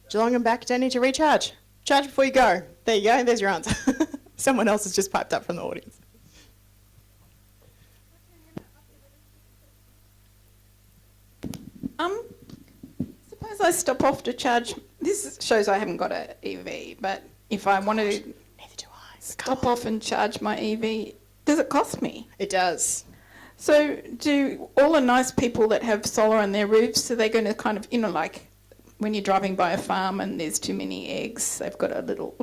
Geelong and back, don't need to recharge. Charge before you go. There you go, there's your answer. Someone else has just piped up from the audience. Suppose I stop off to charge. This shows I haven't got an EV, but if I want to Neither do I. stop off and charge my EV, does it cost me? It does. So do all the nice people that have solar on their roofs, are they going to kind of, like when you're driving by a farm and there's too many eggs, they've got a little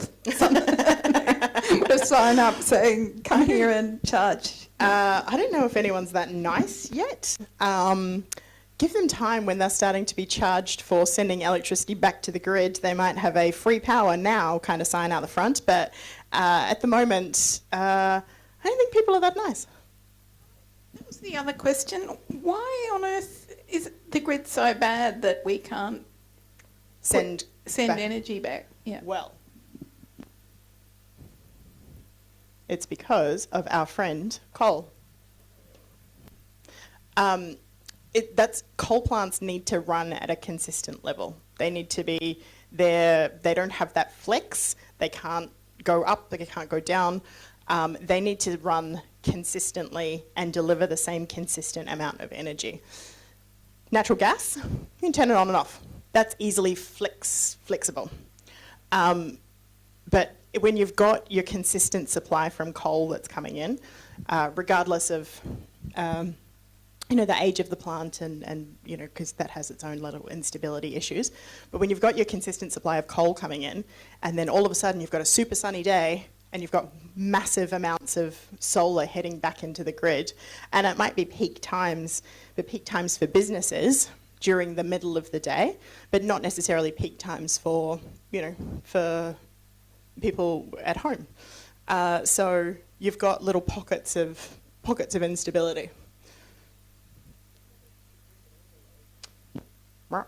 sign up saying, come here and charge? I don't know if anyone's that nice yet. Give them time when they're starting to be charged for sending electricity back to the grid. They might have a free power now kind of sign out the front, but at the moment, I don't think people are that nice. That was the other question. Why on earth is the grid so bad that we can't Send back. energy back? Yeah. Well, it's because of our friend coal. That's coal plants need to run at a consistent level. They need to be there. They don't have that flex. They can't go up. They can't go down. They need to run consistently and deliver the same consistent amount of energy. Natural gas, you can turn it on and off. That's easily flexible. But when you've got your consistent supply from coal that's coming in, regardless of the age of the plant and because that has its own little instability issues. But when you've got your consistent supply of coal coming in, and then all of a sudden you've got a super sunny day and you've got massive amounts of solar heading back into the grid, and it might be peak times, but peak times for businesses during the middle of the day, but not necessarily peak times for people at home. So you've got little pockets of instability.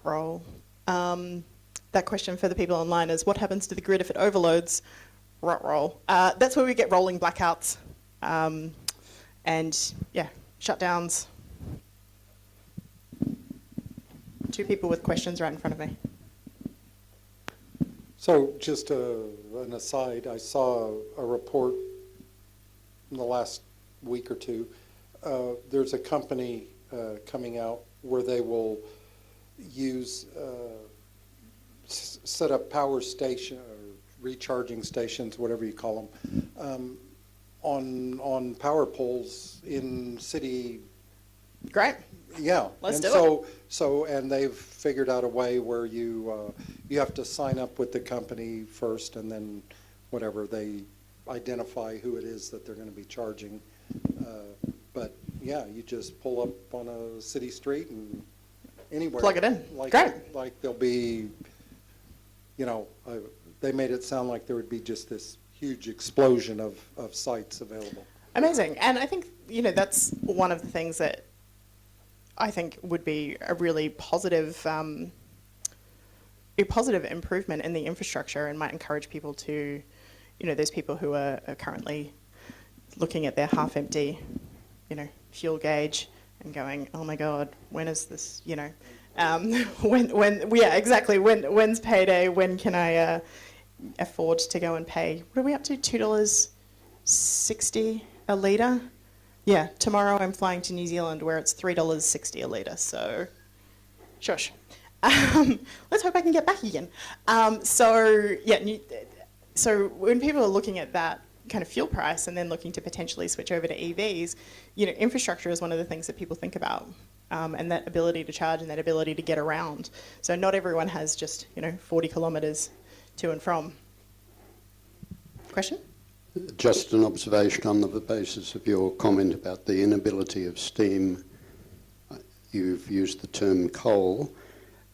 Roll. That question for the people online is, what happens to the grid if it overloads? Roll. That's where we get rolling blackouts and shutdowns. 2 people with questions right in front of me. So just an aside, I saw a report in the last week or two. There's a company coming out where they will set up power station or recharging stations, whatever you call them, on power poles in city. Great. Yeah. Let's and do it. And they've figured out a way where you have to sign up with the company first, and then whatever, they identify who it is that they're going to be charging. But yeah, you just pull up on a city street and anywhere. Plug it in. Great. Like there'll be, they made it sound like there would be just this huge explosion of sites available. Amazing. And I think, that's one of the things that I think would be a really positive improvement in the infrastructure, and might encourage people to, those people who are currently looking at their half-empty, fuel gauge and going, oh my God, when is this, when's payday, when can I afford to go and pay, what are we up to, $2.60 a litre? Yeah, tomorrow I'm flying to New Zealand where it's $3.60 a litre, so shush. Let's hope I can get back again. So when people are looking at that kind of fuel price and then looking to potentially switch over to EVs, infrastructure is one of the things that people think about, and that ability to charge and that ability to get around. So not everyone has just 40 kilometres to and from. Question? Just an observation on the basis of your comment about the inability of steam. You've used the term coal.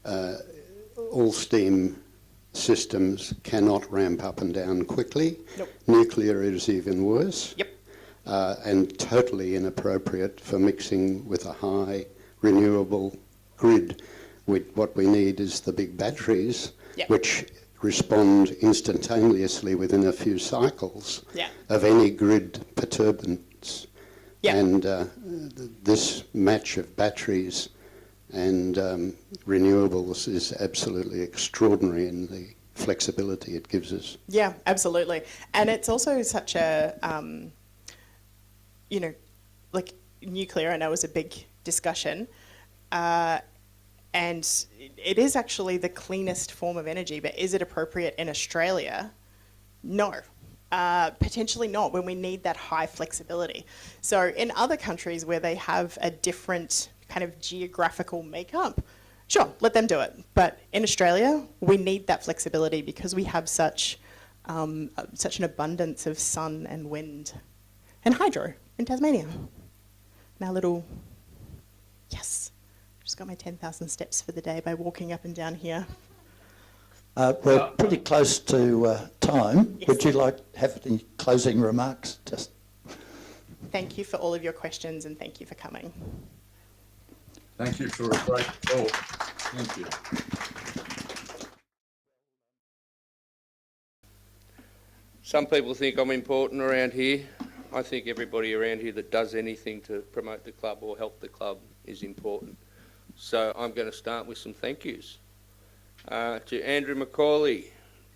All steam systems cannot ramp up and down quickly. Nope. Nuclear is even worse. Yep. And totally inappropriate for mixing with a high renewable grid. What we need is the big batteries, yep, which respond instantaneously within a few cycles, yeah, of any grid perturbance. Yeah. And this match of batteries and renewables is absolutely extraordinary in the flexibility it gives us. Yeah, absolutely. And it's also such a, like nuclear, I know is a big discussion, and it is actually the cleanest form of energy, but is it appropriate in Australia? No. Potentially not, when we need that high flexibility. So in other countries where they have a different kind of geographical makeup, sure, let them do it. But in Australia, we need that flexibility because we have such an abundance of sun and wind and hydro in Tasmania. Now yes, just got my 10,000 steps for the day by walking up and down here. We're pretty close to time. Yes. Would you like to have any closing remarks? Just Thank you for all of your questions and thank you for coming. Thank you for a great talk. Thank you. Some people think I'm important around here. I think everybody around here that does anything to promote the club or help the club is important. So I'm going to start with some thank yous. To Andrew McCauley,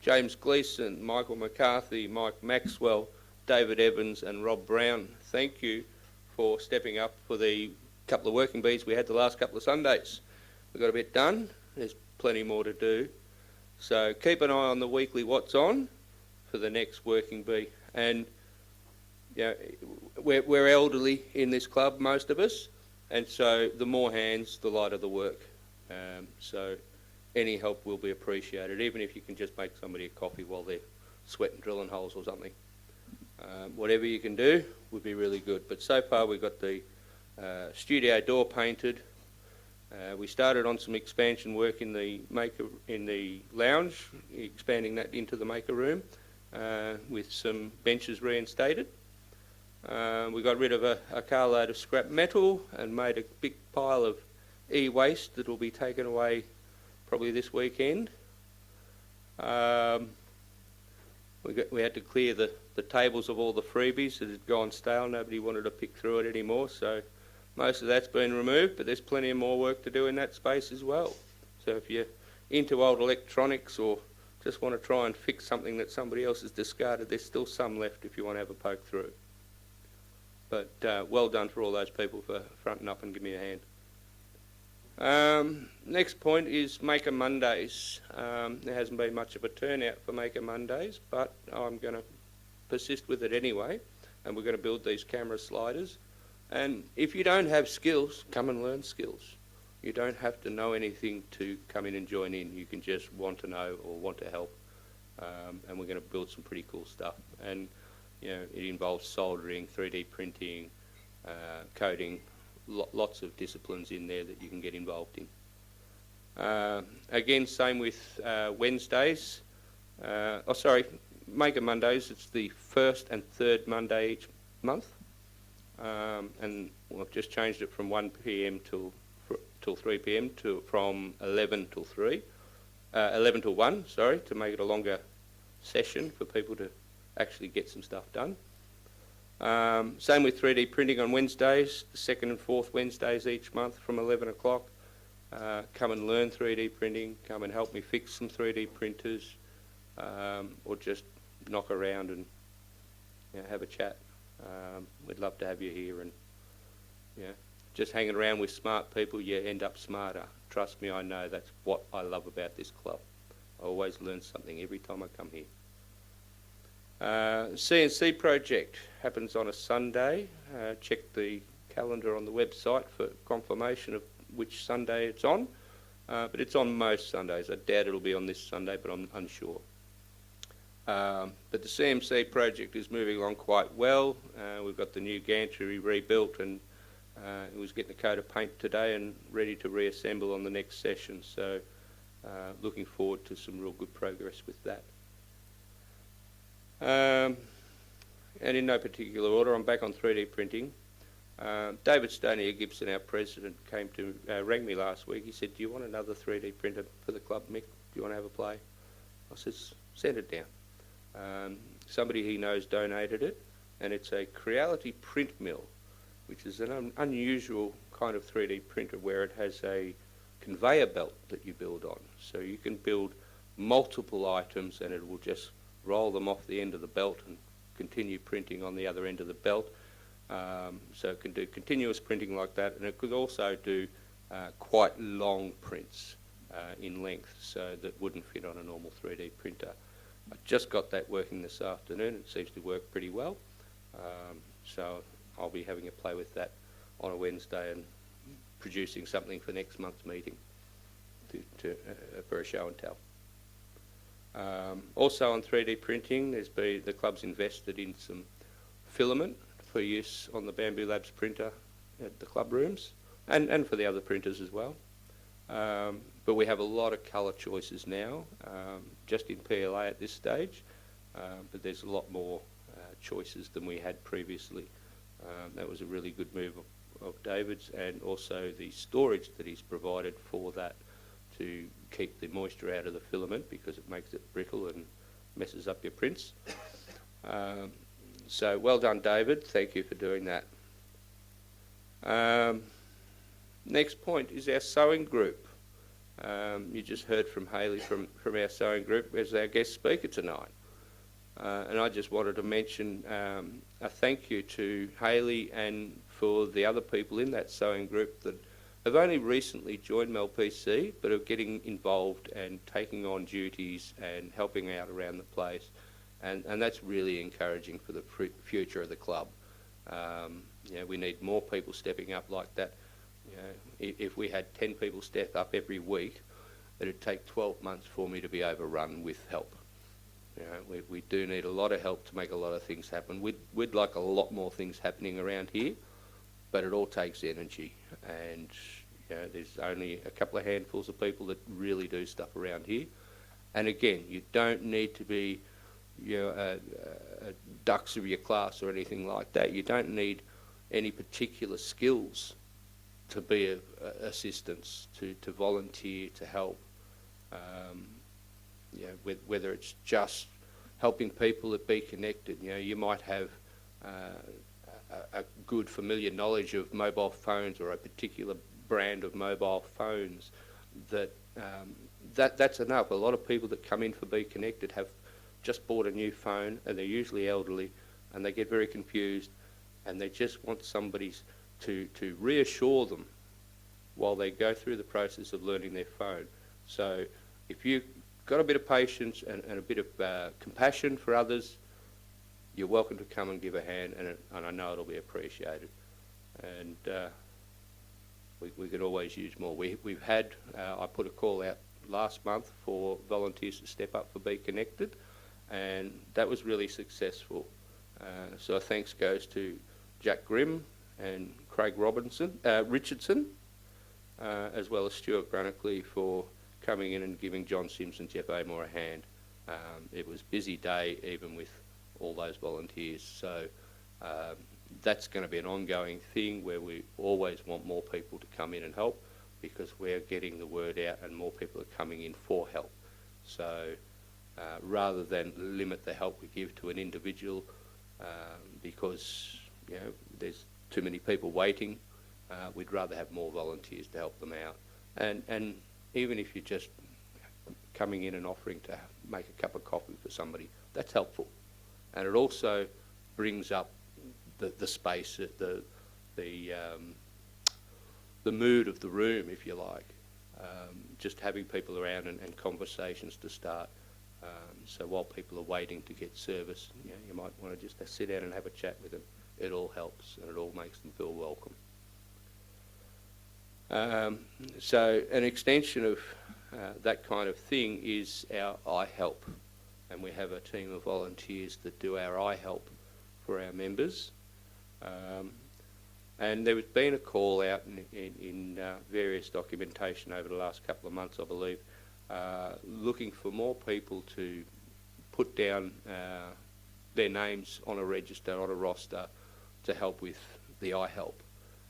James Gleeson, Michael McCarthy, Mike Maxwell, David Evans and Rob Brown. Thank you for stepping up for the couple of working bees we had the last couple of Sundays. We got a bit done. There's plenty more to do. So keep an eye on the weekly What's On for the next working bee. And we're elderly in this club, most of us, and so the more hands, the lighter the work. So any help will be appreciated, even if you can just make somebody a coffee while they're sweating drilling holes or something. Whatever you can do would be really good. But so far we've got the studio door painted. We started on some expansion work in the lounge, expanding that into the maker room with some benches reinstated. We got rid of a carload of scrap metal and made a big pile of e-waste that will be taken away probably this weekend. We had to clear the tables of all the freebies that had gone stale. Nobody wanted to pick through it anymore, so most of that's been removed, but there's plenty of more work to do in that space as well. So if you're into old electronics or just want to try and fix something that somebody else has discarded, there's still some left if you want to have a poke through. But well done for all those people for fronting up and giving me a hand. Next point is Maker Mondays. There hasn't been much of a turnout for Maker Mondays, but I'm going to persist with it anyway, and we're going to build these camera sliders. And if you don't have skills, come and learn skills. You don't have to know anything to come in and join in. You can just want to know or want to help. And we're going to build some pretty cool stuff. And it involves soldering, 3D printing, coding, lots of disciplines in there that you can get involved in. Again, same with Wednesdays. Maker Mondays. It's the first and third Monday each month. And we've just changed it from 1 p.m. till till 3 p.m. from 11 till 11 till 1, sorry, to make it a longer session for people to actually get some stuff done. Same with 3D printing on Wednesdays, the second and fourth Wednesdays each month from 11 o'clock. Come and learn 3D printing, come and help me fix some 3D printers, or just knock around and have a chat. We'd love to have you here, and just hanging around with smart people, you end up smarter. Trust me, I know that's what I love about this club. I always learn something every time I come here. CNC project happens on a Sunday. Check the calendar on the website for confirmation of which Sunday it's on. But it's on most Sundays. I doubt it'll be on this Sunday, but I'm unsure. But the CNC project is moving along quite well. We've got the new gantry rebuilt, and it was getting a coat of paint today and ready to reassemble on the next session. So looking forward to some real good progress with that. And in no particular order, I'm back on 3D printing. David Stonier Gibson, our president, rang me last week. He said, "Do you want another 3D printer for the club, Mick? Do you want to have a play?" I said, "Send it down." Somebody he knows donated it, and it's a Creality print mill, which is an unusual kind of 3D printer where it has a conveyor belt that you build on. So you can build multiple items and it will just roll them off the end of the belt and continue printing on the other end of the belt. So it can do continuous printing like that, and it could also do quite long prints in length, so that wouldn't fit on a normal 3D printer. I just got that working this afternoon. It seems to work pretty well. So I'll be having a play with that on a Wednesday and producing something for next month's meeting for a show and tell. Also on 3D printing, the club's invested in some filament for use on the Bamboo Labs printer at the club rooms, and for the other printers as well. But we have a lot of colour choices now, just in PLA at this stage, but there's a lot more choices than we had previously. That was a really good move of David's, and also the storage that he's provided for that to keep the moisture out of the filament, because it makes it brittle and messes up your prints. So well done, David. Thank you for doing that. Next point is our sewing group. You just heard from Hayley from our sewing group as our guest speaker tonight. And I just wanted to mention a thank you to Hayley and for the other people in that sewing group that have only recently joined MelbPC, but are getting involved and taking on duties and helping out around the place. And that's really encouraging for the future of the club. We need more people stepping up like that. If we had 10 people step up every week, it'd take 12 months for me to be overrun with help. We do need a lot of help to make a lot of things happen. We'd like a lot more things happening around here, but it all takes energy. And there's only a couple of handfuls of people that really do stuff around here. And again, you don't need to be a dux of your class or anything like that. You don't need any particular skills to be assistance, to volunteer, to help. Whether it's just helping people that be connected. You might have a good familiar knowledge of mobile phones or a particular brand of mobile phones. That's enough. A lot of people that come in for Be Connected have just bought a new phone, and they're usually elderly, and they get very confused, and they just want somebody to reassure them while they go through the process of learning their phone. So if you've got a bit of patience and a bit of compassion for others, you're welcome to come and give a hand, and I know it'll be appreciated. And we could always use more. We've had, I put a call out last month for volunteers to step up for Be Connected, and that was really successful. So thanks goes to Jack Grimm and Craig Richardson, as well as Stuart Grunnickley for coming in and giving John Sims and Jeff Amor a hand. It was a busy day even with all those volunteers. So that's going to be an ongoing thing where we always want more people to come in and help, because we're getting the word out and more people are coming in for help. So rather than limit the help we give to an individual because there's too many people waiting, we'd rather have more volunteers to help them out. And even if you're just coming in and offering to make a cup of coffee for somebody, that's helpful. And it also brings up the space, the mood of the room, if you like. Just having people around and conversations to start. So while people are waiting to get service, you might want to just sit down and have a chat with them. It all helps and it all makes them feel welcome. So an extension of that kind of thing is our iHelp, and we have a team of volunteers that do our iHelp for our members. And there has been a call out in various documentation over the last couple of months, I believe, looking for more people to put down their names on a register, on a roster, to help with the iHelp,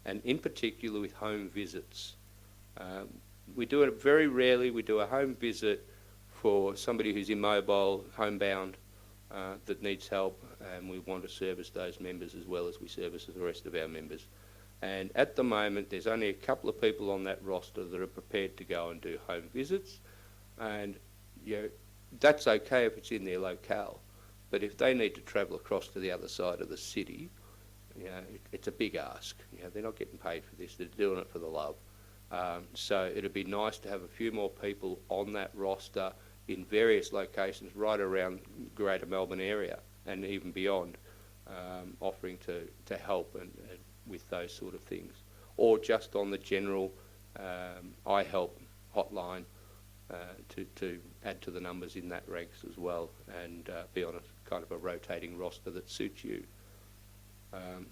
and in particular with home visits. We do it very rarely. We do a home visit for somebody who's immobile, homebound, that needs help, and we want to service those members as well as we service the rest of our members. And at the moment, there's only a couple of people on that roster that are prepared to go and do home visits, and that's okay if it's in their locale. But if they need to travel across to the other side of the city, it's a big ask. They're not getting paid for this; they're doing it for the love. So it'd be nice to have a few more people on that roster in various locations right around Greater Melbourne area and even beyond, offering to help and with those sort of things, or just on the general iHelp hotline to add to the numbers in that ranks as well, and be on a kind of a rotating roster that suits you.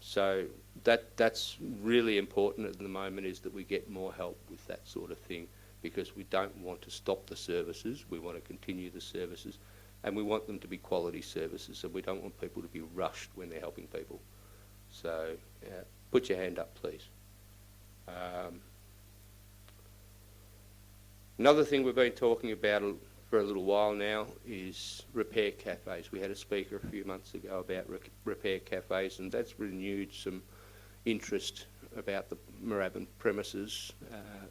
So that's really important at the moment, is that we get more help with that sort of thing, because we don't want to stop the services. We want to continue the services, and we want them to be quality services, so we don't want people to be rushed when they're helping people. So put your hand up, please. Another thing we've been talking about for a little while now is repair cafes. We had a speaker a few months ago about repair cafes, and that's renewed some interest about the Moorabbin premises,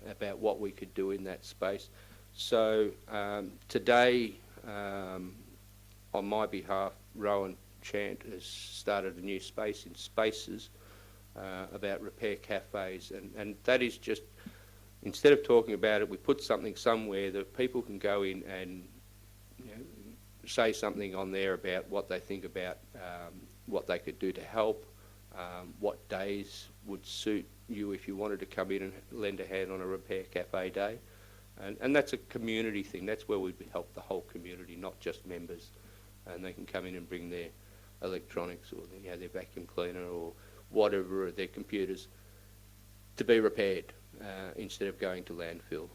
about what we could do in that space. So today, on my behalf, Rowan Chant has started a new space in Spaces about repair cafes, and that is just, instead of talking about it, we put something somewhere that people can go in and say something on there about what they think about what they could do to help, what days would suit you if you wanted to come in and lend a hand on a repair cafe day. And that's a community thing. That's where we help the whole community, not just members. And they can come in and bring their electronics or their vacuum cleaner or whatever, their computers, to be repaired instead of going to landfill.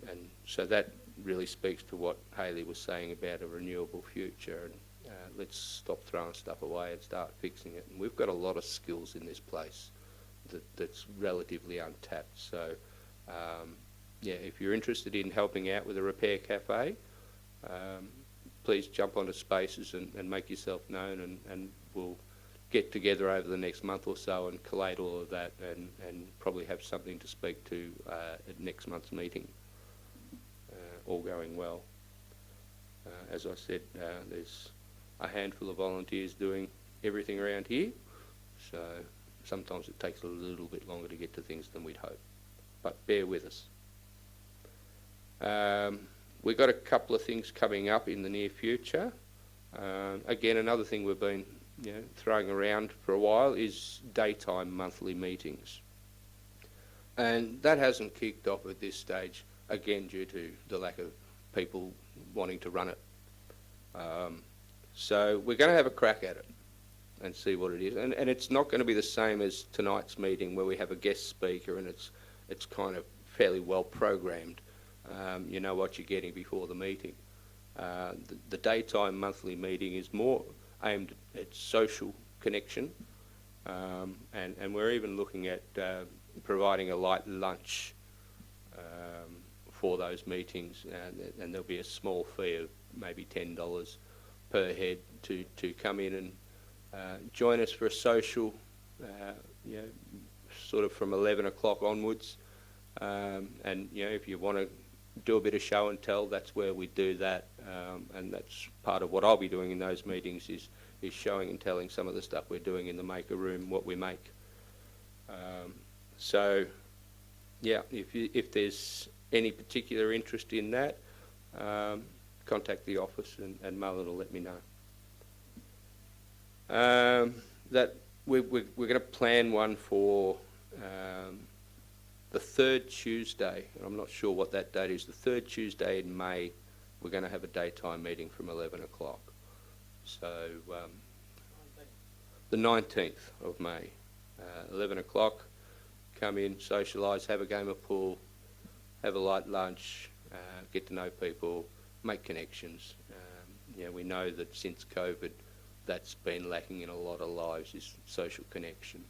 And so that really speaks to what Hayley was saying about a renewable future. And let's stop throwing stuff away and start fixing it. And we've got a lot of skills in this place that's relatively untapped. So if you're interested in helping out with a repair cafe, please jump onto Spaces and make yourself known, and we'll get together over the next month or so and collate all of that, and probably have something to speak to at next month's meeting, all going well. As I said, there's a handful of volunteers doing everything around here, so sometimes it takes a little bit longer to get to things than we'd hope, but bear with us. We've got a couple of things coming up in the near future. Again, another thing we've been throwing around for a while is daytime monthly meetings. And that hasn't kicked off at this stage, again due to the lack of people wanting to run it. So we're going to have a crack at it and see what it is. And it's not going to be the same as tonight's meeting, where we have a guest speaker and it's kind of fairly well programmed. You know what you're getting before the meeting. The daytime monthly meeting is more aimed at social connection, and we're even looking at providing a light lunch for those meetings, and there'll be a small fee of maybe $10 per head to come in and join us for a social, sort of from 11 o'clock onwards. And if you want to do a bit of show and tell, that's where we do that, and that's part of what I'll be doing in those meetings is showing and telling some of the stuff we're doing in the maker room, what we make. So, yeah, if there's any particular interest in that, contact the office and Marlon will let me know. That we're going to plan one for the third Tuesday, and I'm not sure what that date is. The third Tuesday in May, we're going to have a daytime meeting from 11 o'clock. So the 19th of May, 11 o'clock, come in, socialise, have a game of pool, have a light lunch, get to know people, make connections. We know that since COVID, that's been lacking in a lot of lives, is social connection.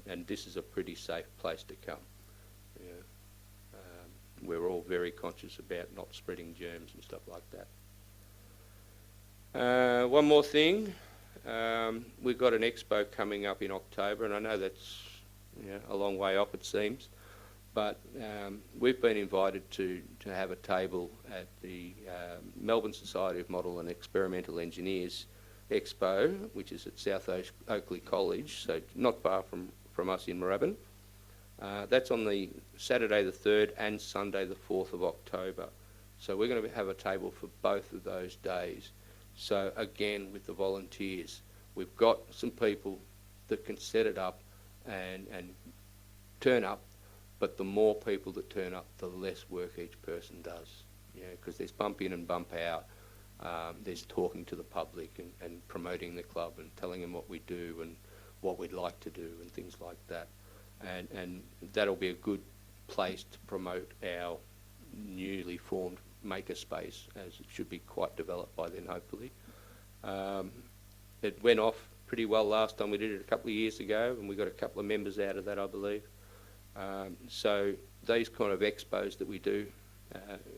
And this is a pretty safe place to come. We're all very conscious about not spreading germs and stuff like that. One more thing, we've got an expo coming up in October, and I know that's a long way off it seems, but we've been invited to have a table at the Melbourne Society of Model and Experimental Engineers Expo, which is at South Oakley College, so not far from us in Moorabbin. That's on the Saturday the 3rd and Sunday the 4th of October. So we're going to have a table for both of those days. So again, with the volunteers, we've got some people that can set it up and turn up, but the more people that turn up, the less work each person does. Because there's bump in and bump out. There's talking to the public and promoting the club and telling them what we do and what we'd like to do and things like that. And that'll be a good place to promote our newly formed makerspace, as it should be quite developed by then, hopefully. It went off pretty well last time we did it a couple of years ago, and we got a couple of members out of that, I believe. So these kind of expos that we do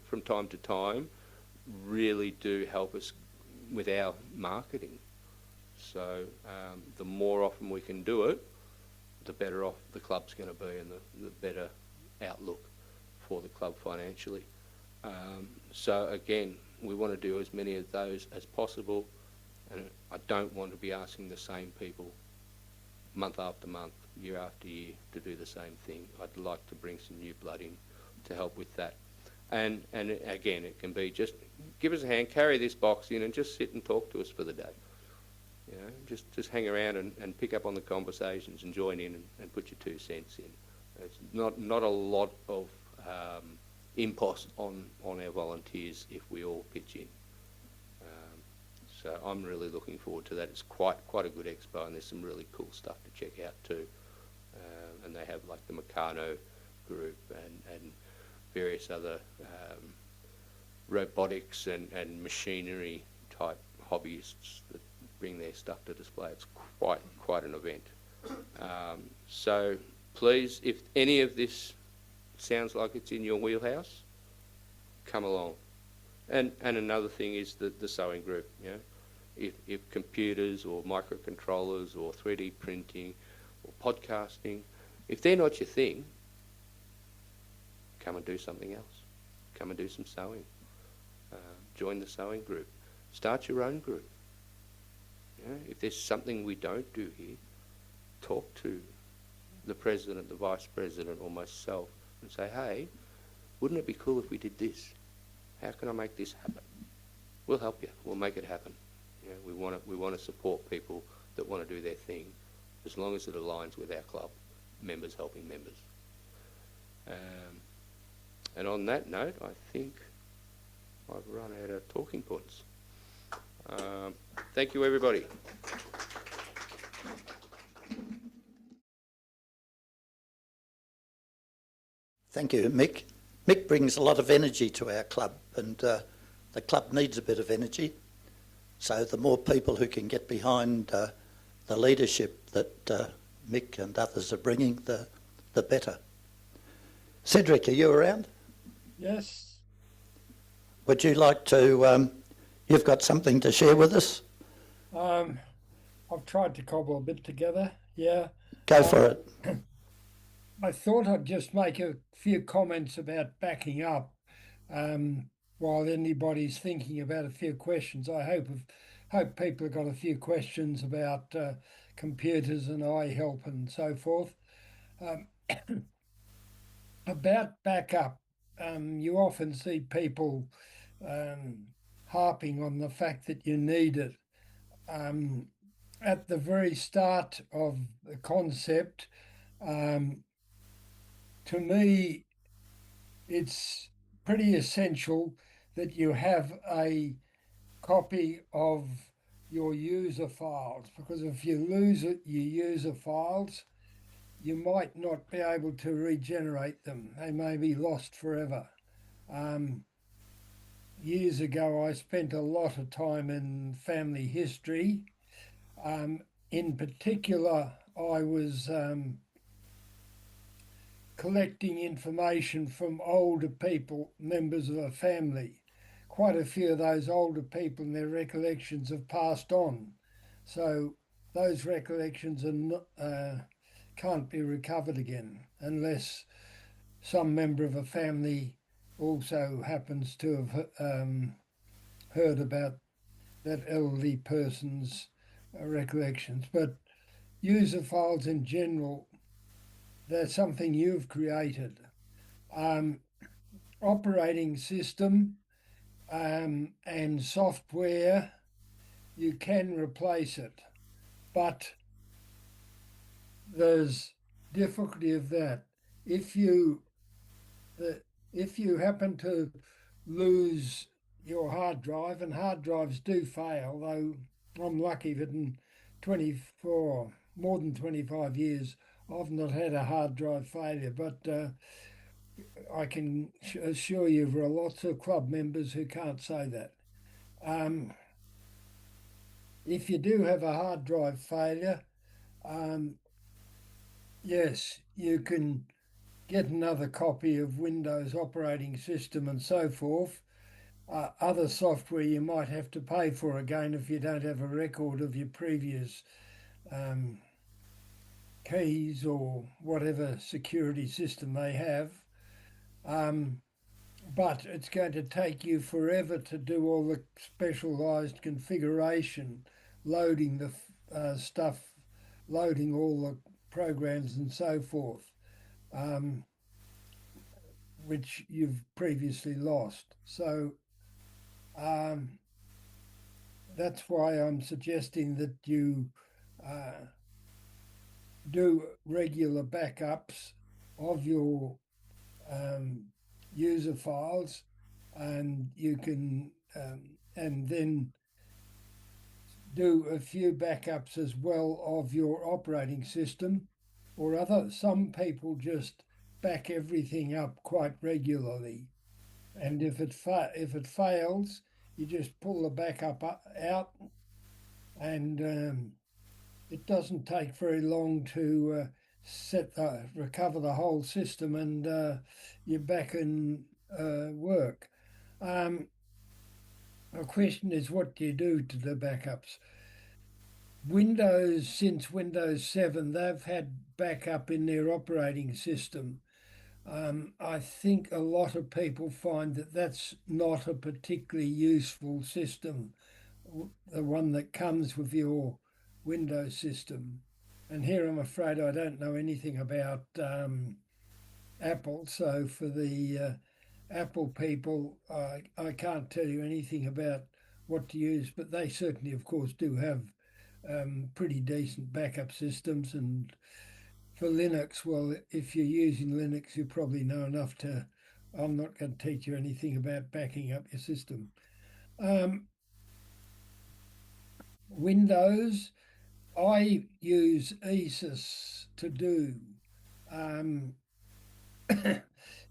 from time to time really do help us with our marketing. So the more often we can do it, the better off the club's going to be and the better outlook for the club financially. So again, we want to do as many of those as possible, and I don't want to be asking the same people month after month, year after year to do the same thing. I'd like to bring some new blood in to help with that. And again, it can be just give us a hand, carry this box in and just sit and talk to us for the day. Just hang around and pick up on the conversations and join in and put your 2 cents in. It's not a lot of impost on our volunteers if we all pitch in. So I'm really looking forward to that. It's quite a good expo, and there's some really cool stuff to check out too. And they have like the Meccano group and various other robotics and machinery type hobbyists that bring their stuff to display. It's quite an event. So please, if any of this sounds like it's in your wheelhouse, come along. And another thing is the sewing group. If computers or microcontrollers or 3D printing or podcasting, if they're not your thing, come and do something else. Come and do some sewing. Join the sewing group. Start your own group. If there's something we don't do here, talk to the president, the vice president, or myself and say, hey, wouldn't it be cool if we did this? How can I make this happen? We'll help you. We'll make it happen. We want to support people that want to do their thing, as long as it aligns with our club, members helping members. And on that note, I think I've run out of talking points. Thank you, everybody. Thank you, Mick. Mick brings a lot of energy to our club, and the club needs a bit of energy. So the more people who can get behind the leadership that Mick and others are bringing, the better. Cedric, are you around? Yes. Would you like to, you've got something to share with us? I've tried to cobble a bit together. Yeah. Go for it. I thought I'd just make a few comments about backing up while anybody's thinking about a few questions. I hope people have got a few questions about computers and iHelp and so forth. About backup, you often see people harping on the fact that you need it. At the very start of the concept, to me, it's pretty essential that you have a copy of your user files, because if you lose your user files, you might not be able to regenerate them. They may be lost forever. Years ago, I spent a lot of time in family history. In particular, I was collecting information from older people, members of a family. Quite a few of those older people and their recollections have passed on. So those recollections are not, can't be recovered again unless some member of a family also happens to have heard about that elderly person's recollections. But user files in general, they're something you've created. Operating system and software, you can replace it, but there's difficulty of that. If you happen to lose your hard drive, and hard drives do fail, though I'm lucky that in more than 25 years, I've not had a hard drive failure, but I can assure you there are lots of club members who can't say that. If you do have a hard drive failure, yes, you can get another copy of Windows operating system and so forth. Other software you might have to pay for again if you don't have a record of your previous keys or whatever security system they have. But it's going to take you forever to do all the specialized configuration, loading the stuff, loading all the programs and so forth, which you've previously lost. So that's why I'm suggesting that you do regular backups of your user files, and you can and then do a few backups as well of your operating system or other. Some people just back everything up quite regularly, and if it fails, you just pull the backup out, and it doesn't take very long to recover the whole system, and you're back in work. The question is, what do you do to the backups? Windows, since Windows 7, they've had backup in their operating system. I think a lot of people find that that's not a particularly useful system, the one that comes with your Windows system. And here I'm afraid I don't know anything about Apple, so for the Apple people, I can't tell you anything about what to use, but they certainly, of course, do have pretty decent backup systems. And for Linux, well, if you're using Linux, you probably know enough to, I'm not going to teach you anything about backing up your system. Windows, I use ESUS to do.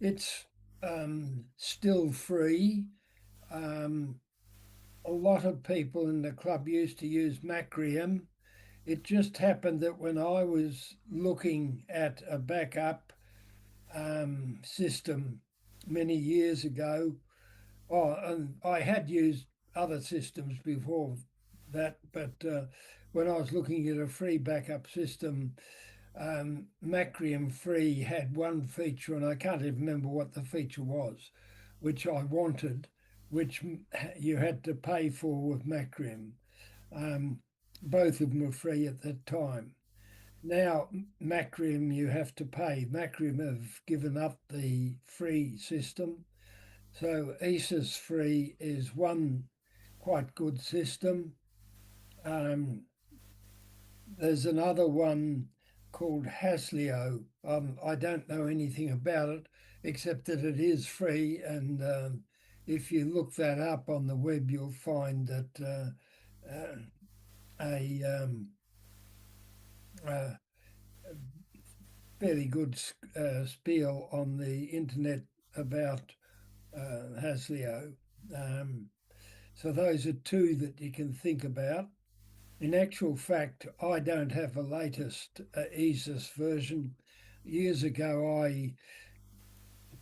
It's still free. A lot of people in the club used to use Macrium. It just happened that when I was looking at a backup system, many years ago. Oh, and I had used other systems before that, but when I was looking at a free backup system, Macrium Free had one feature, and I can't even remember what the feature was, which I wanted, which you had to pay for with Macrium. Both of them were free at that time. Now, Macrium, you have to pay. Macrium have given up the free system. So ESA's free is one quite good system. There's another one called Hasleo. I don't know anything about it except that it is free, and if you look that up on the web, you'll find that a fairly good spiel on the internet about Hasleo. So those are two that you can think about. In actual fact, I don't have a latest ESUS version. Years ago, I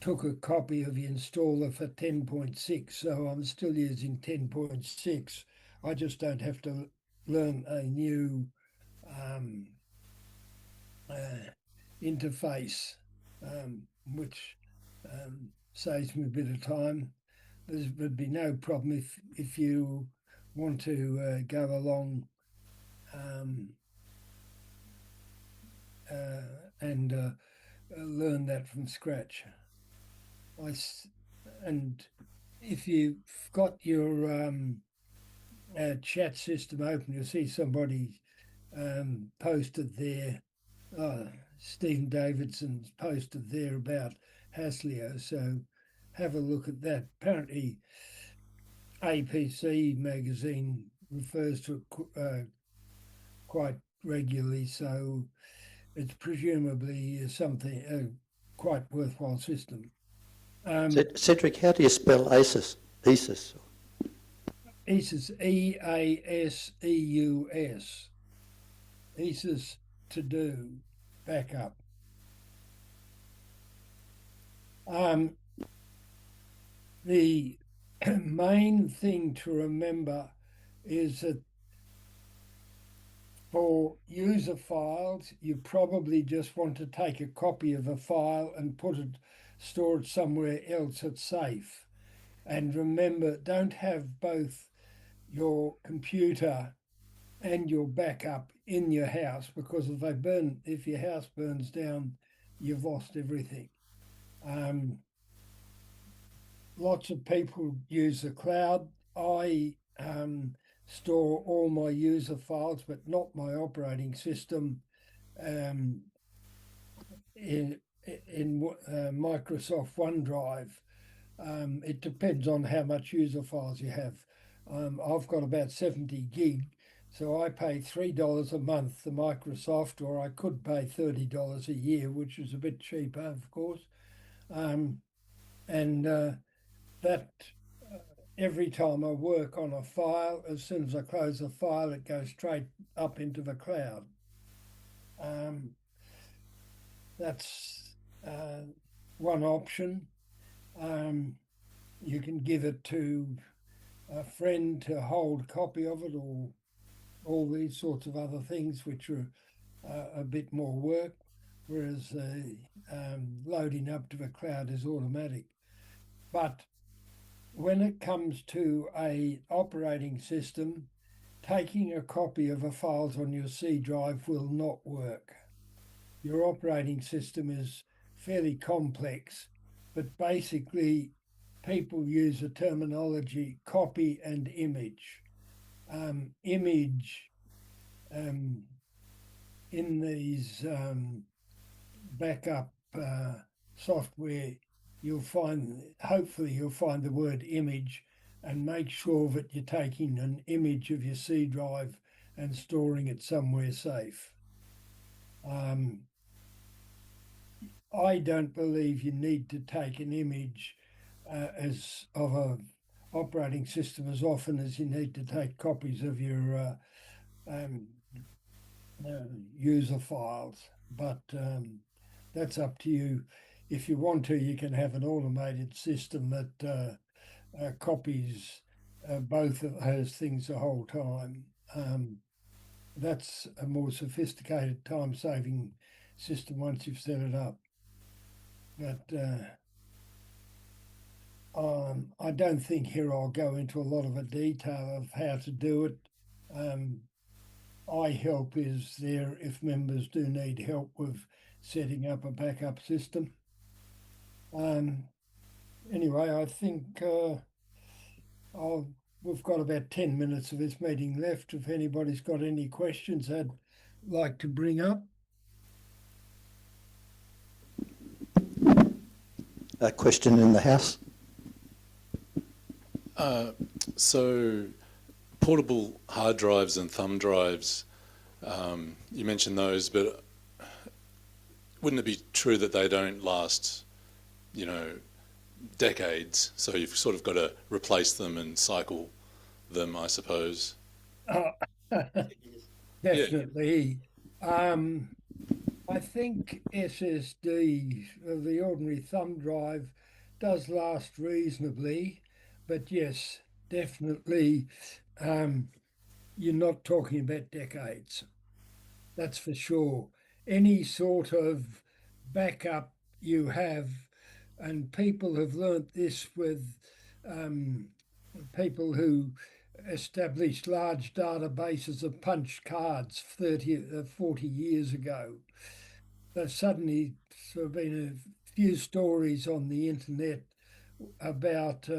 took a copy of the installer for 10.6, so I'm still using 10.6. I just don't have to learn a new interface, which saves me a bit of time. There would be no problem if you want to go along and learn that from scratch. And if you've got your chat system open, you'll see somebody posted there. Stephen Davidson's posted there about Hasleo, so have a look at that. Apparently, APC magazine refers to it quite regularly, so it's presumably something quite worthwhile system. Cedric, how do you spell ASUS? ESUS. ESUS, EASEUS. ESUS to do backup. The main thing to remember is that for user files, you probably just want to take a copy of a file and store it somewhere else that's safe. And remember, don't have both your computer and your backup in your house, because if your house burns down, you've lost everything. Lots of people use the cloud. I store all my user files, but not my operating system, in Microsoft OneDrive. It depends on how much user files you have. I've got about 70 gig, so I pay $3 a month to Microsoft, or I could pay $30 a year, which is a bit cheaper, of course. That every time I work on a file, as soon as I close the file, it goes straight up into the cloud. That's one option. You can give it to a friend to hold a copy of it, or all these sorts of other things, which are a bit more work, whereas loading up to the cloud is automatic. But when it comes to an operating system, taking a copy of the files on your C drive will not work. Your operating system is fairly complex, but basically people use the terminology copy and image. Image in these backup software, hopefully you'll find the word image, and make sure that you're taking an image of your C drive and storing it somewhere safe. I don't believe you need to take an image of a operating system as often as you need to take copies of your user files, but that's up to you. if you want to, you can have an automated system that copies both of those things the whole time. That's a more sophisticated time-saving system once you've set it up. But I don't think here I'll go into a lot of the detail of how to do it. iHelp is there if members do need help with setting up a backup system. Anyway, I think we've got about 10 minutes of this meeting left. If anybody's got any questions they'd like to bring up. A question in the House? So portable hard drives and thumb drives, you mentioned those, but wouldn't it be true that they don't last, you know, decades? So you've sort of got to replace them and cycle them, I suppose. Definitely. I think SSD, the ordinary thumb drive, does last reasonably, but yes, definitely, you're not talking about decades. That's for sure. Any sort of backup you have, and people have learnt this with people who established large databases of punch cards 40 years ago. There's suddenly sort of been a few stories on the internet about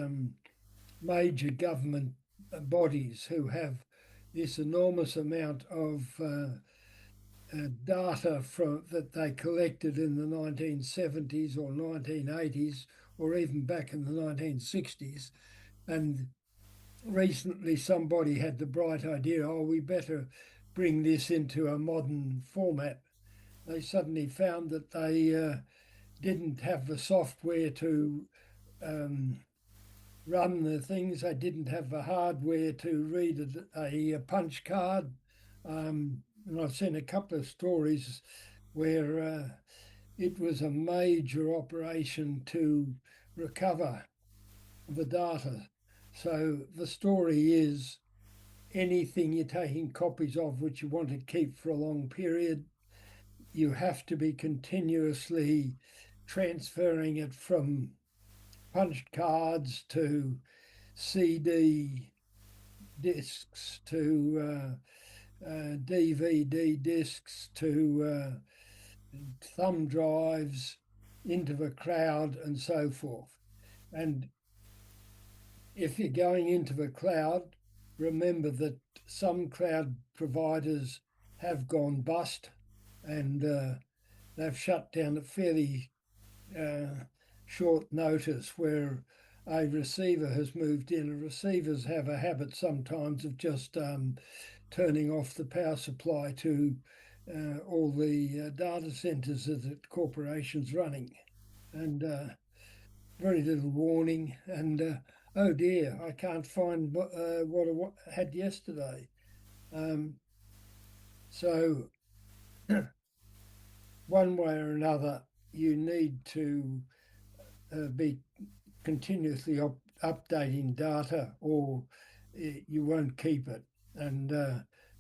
major government bodies who have this enormous amount of data that they collected in the 1970s or 1980s or even back in the 1960s. And recently somebody had the bright idea, oh, we better bring this into a modern format. They suddenly found that they didn't have the software to run the things. They didn't have the hardware to read a punch card. And I've seen a couple of stories where it was a major operation to recover the data. So the story is anything you're taking copies of which you want to keep for a long period, you have to be continuously transferring it from punched cards to CD discs to DVD discs to thumb drives into the cloud and so forth. And if you're going into the cloud, remember that some cloud providers have gone bust and they've shut down at fairly short notice where a receiver has moved in. Receivers have a habit sometimes of just turning off the power supply to all the data centers that the corporation's running, and very little warning. And oh dear, I can't find what I had yesterday. So one way or another, you need to be continuously updating data or you won't keep it. And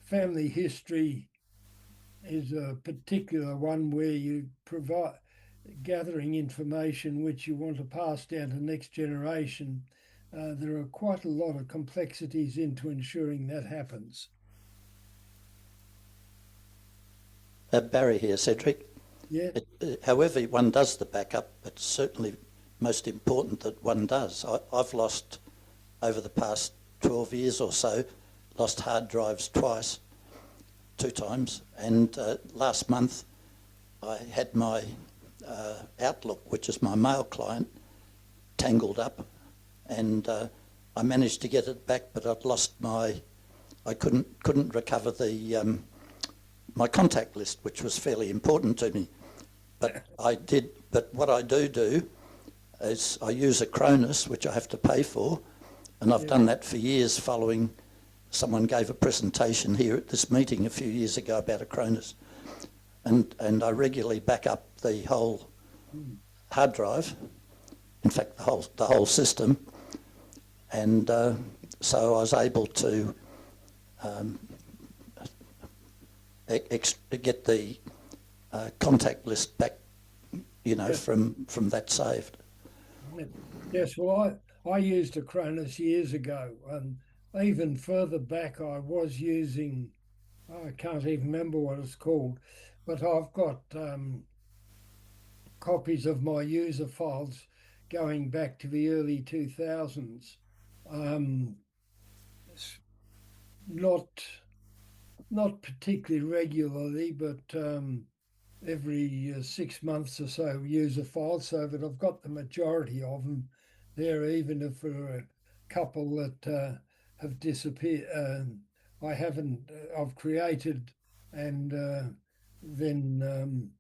family history is a particular one where you provide gathering information which you want to pass down to the next generation. There are quite a lot of complexities into ensuring that happens. Barry here, Cedric. Yeah. However one does the backup, it's certainly most important that one does. I've lost, over the past 12 years or so, lost hard drives twice, 2 times, and last month I had my Outlook, which is my mail client, tangled up, and I managed to get it back, but I'd lost I couldn't recover the my contact list, which was fairly important to me. But what I do is I use a Cronus, which I have to pay for, and I've done that for years following someone gave a presentation here at this meeting a few years ago about a Cronus. And I regularly back up the whole hard drive, in fact the whole system, and so I was able to get the contact list back, you know, from that saved. Yes, well, I used Acronis years ago, and even further back I was using, I can't even remember what it's called, but I've got copies of my user files going back to the early 2000s. Not particularly regularly, but every 6 months or so user files, so that I've got the majority of them there, even if there are a couple that have disappeared. I've created, and then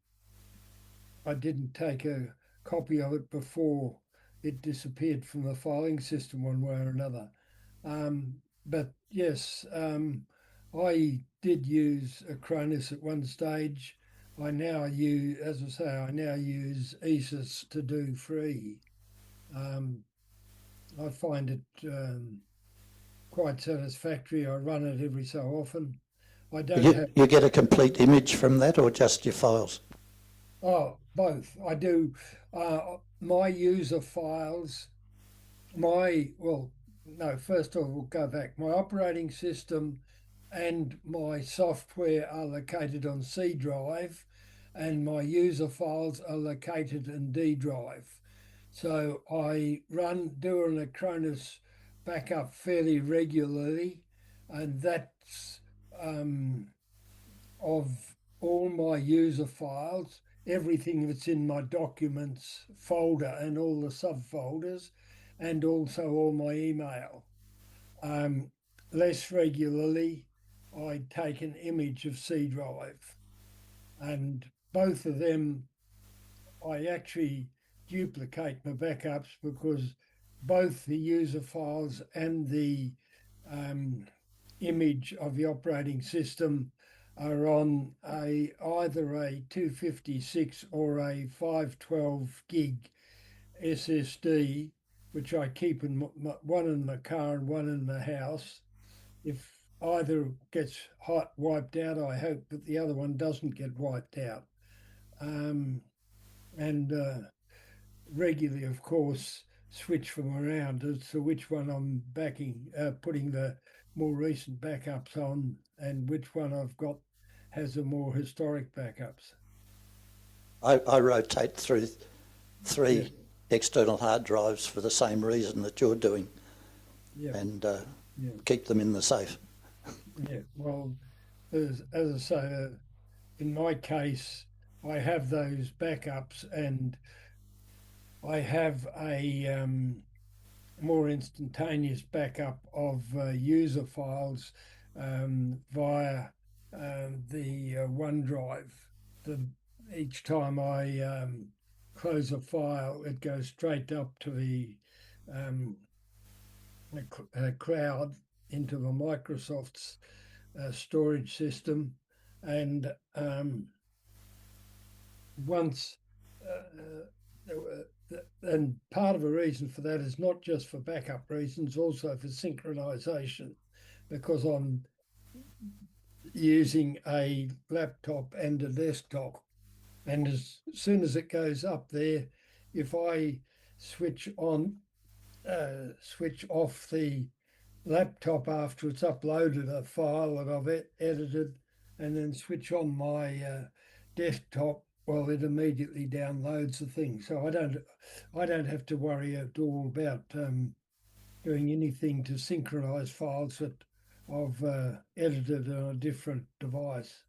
I didn't take a copy of it before it disappeared from the filing system one way or another. But yes, I did use Acronis at one stage. I now use, as I say, I now use ESIS to do free. I find it quite satisfactory. I run it every so often. I don't have... You get a complete image from that, or just your files? Oh, both. I do. My user files, first of all, we'll go back. My operating system and my software are located on C drive, and my user files are located in D drive. So I do an Acronis backup fairly regularly, and that's of all my user files, everything that's in my documents folder and all the subfolders, and also all my email. Less regularly, I take an image of C drive, and both of them, I actually duplicate my backups, because both the user files and the image of the operating system are on either a 256 or a 512 gig SSD, which I keep in one in the car and one in the house. If either gets wiped out, I hope that the other one doesn't get wiped out. And regularly, of course, switch them around as to which one I'm putting the more recent backups on, and which one I've got has the more historic backups. I rotate through three external hard drives for the same reason that you're doing, and keep them in the safe. Yeah, well, as I say, in my case, I have those backups, and I have a more instantaneous backup of user files via the OneDrive. Each time I close a file, it goes straight up to the cloud into the Microsoft's storage system, and once and part of the reason for that is not just for backup reasons, also for synchronization, because I'm using a laptop and a desktop, and as soon as it goes up there, if I switch off the laptop after it's uploaded a file that I've edited, and then switch on my desktop, well, it immediately downloads the thing. So I don't have to worry at all about doing anything to synchronize files that I've edited on a different device.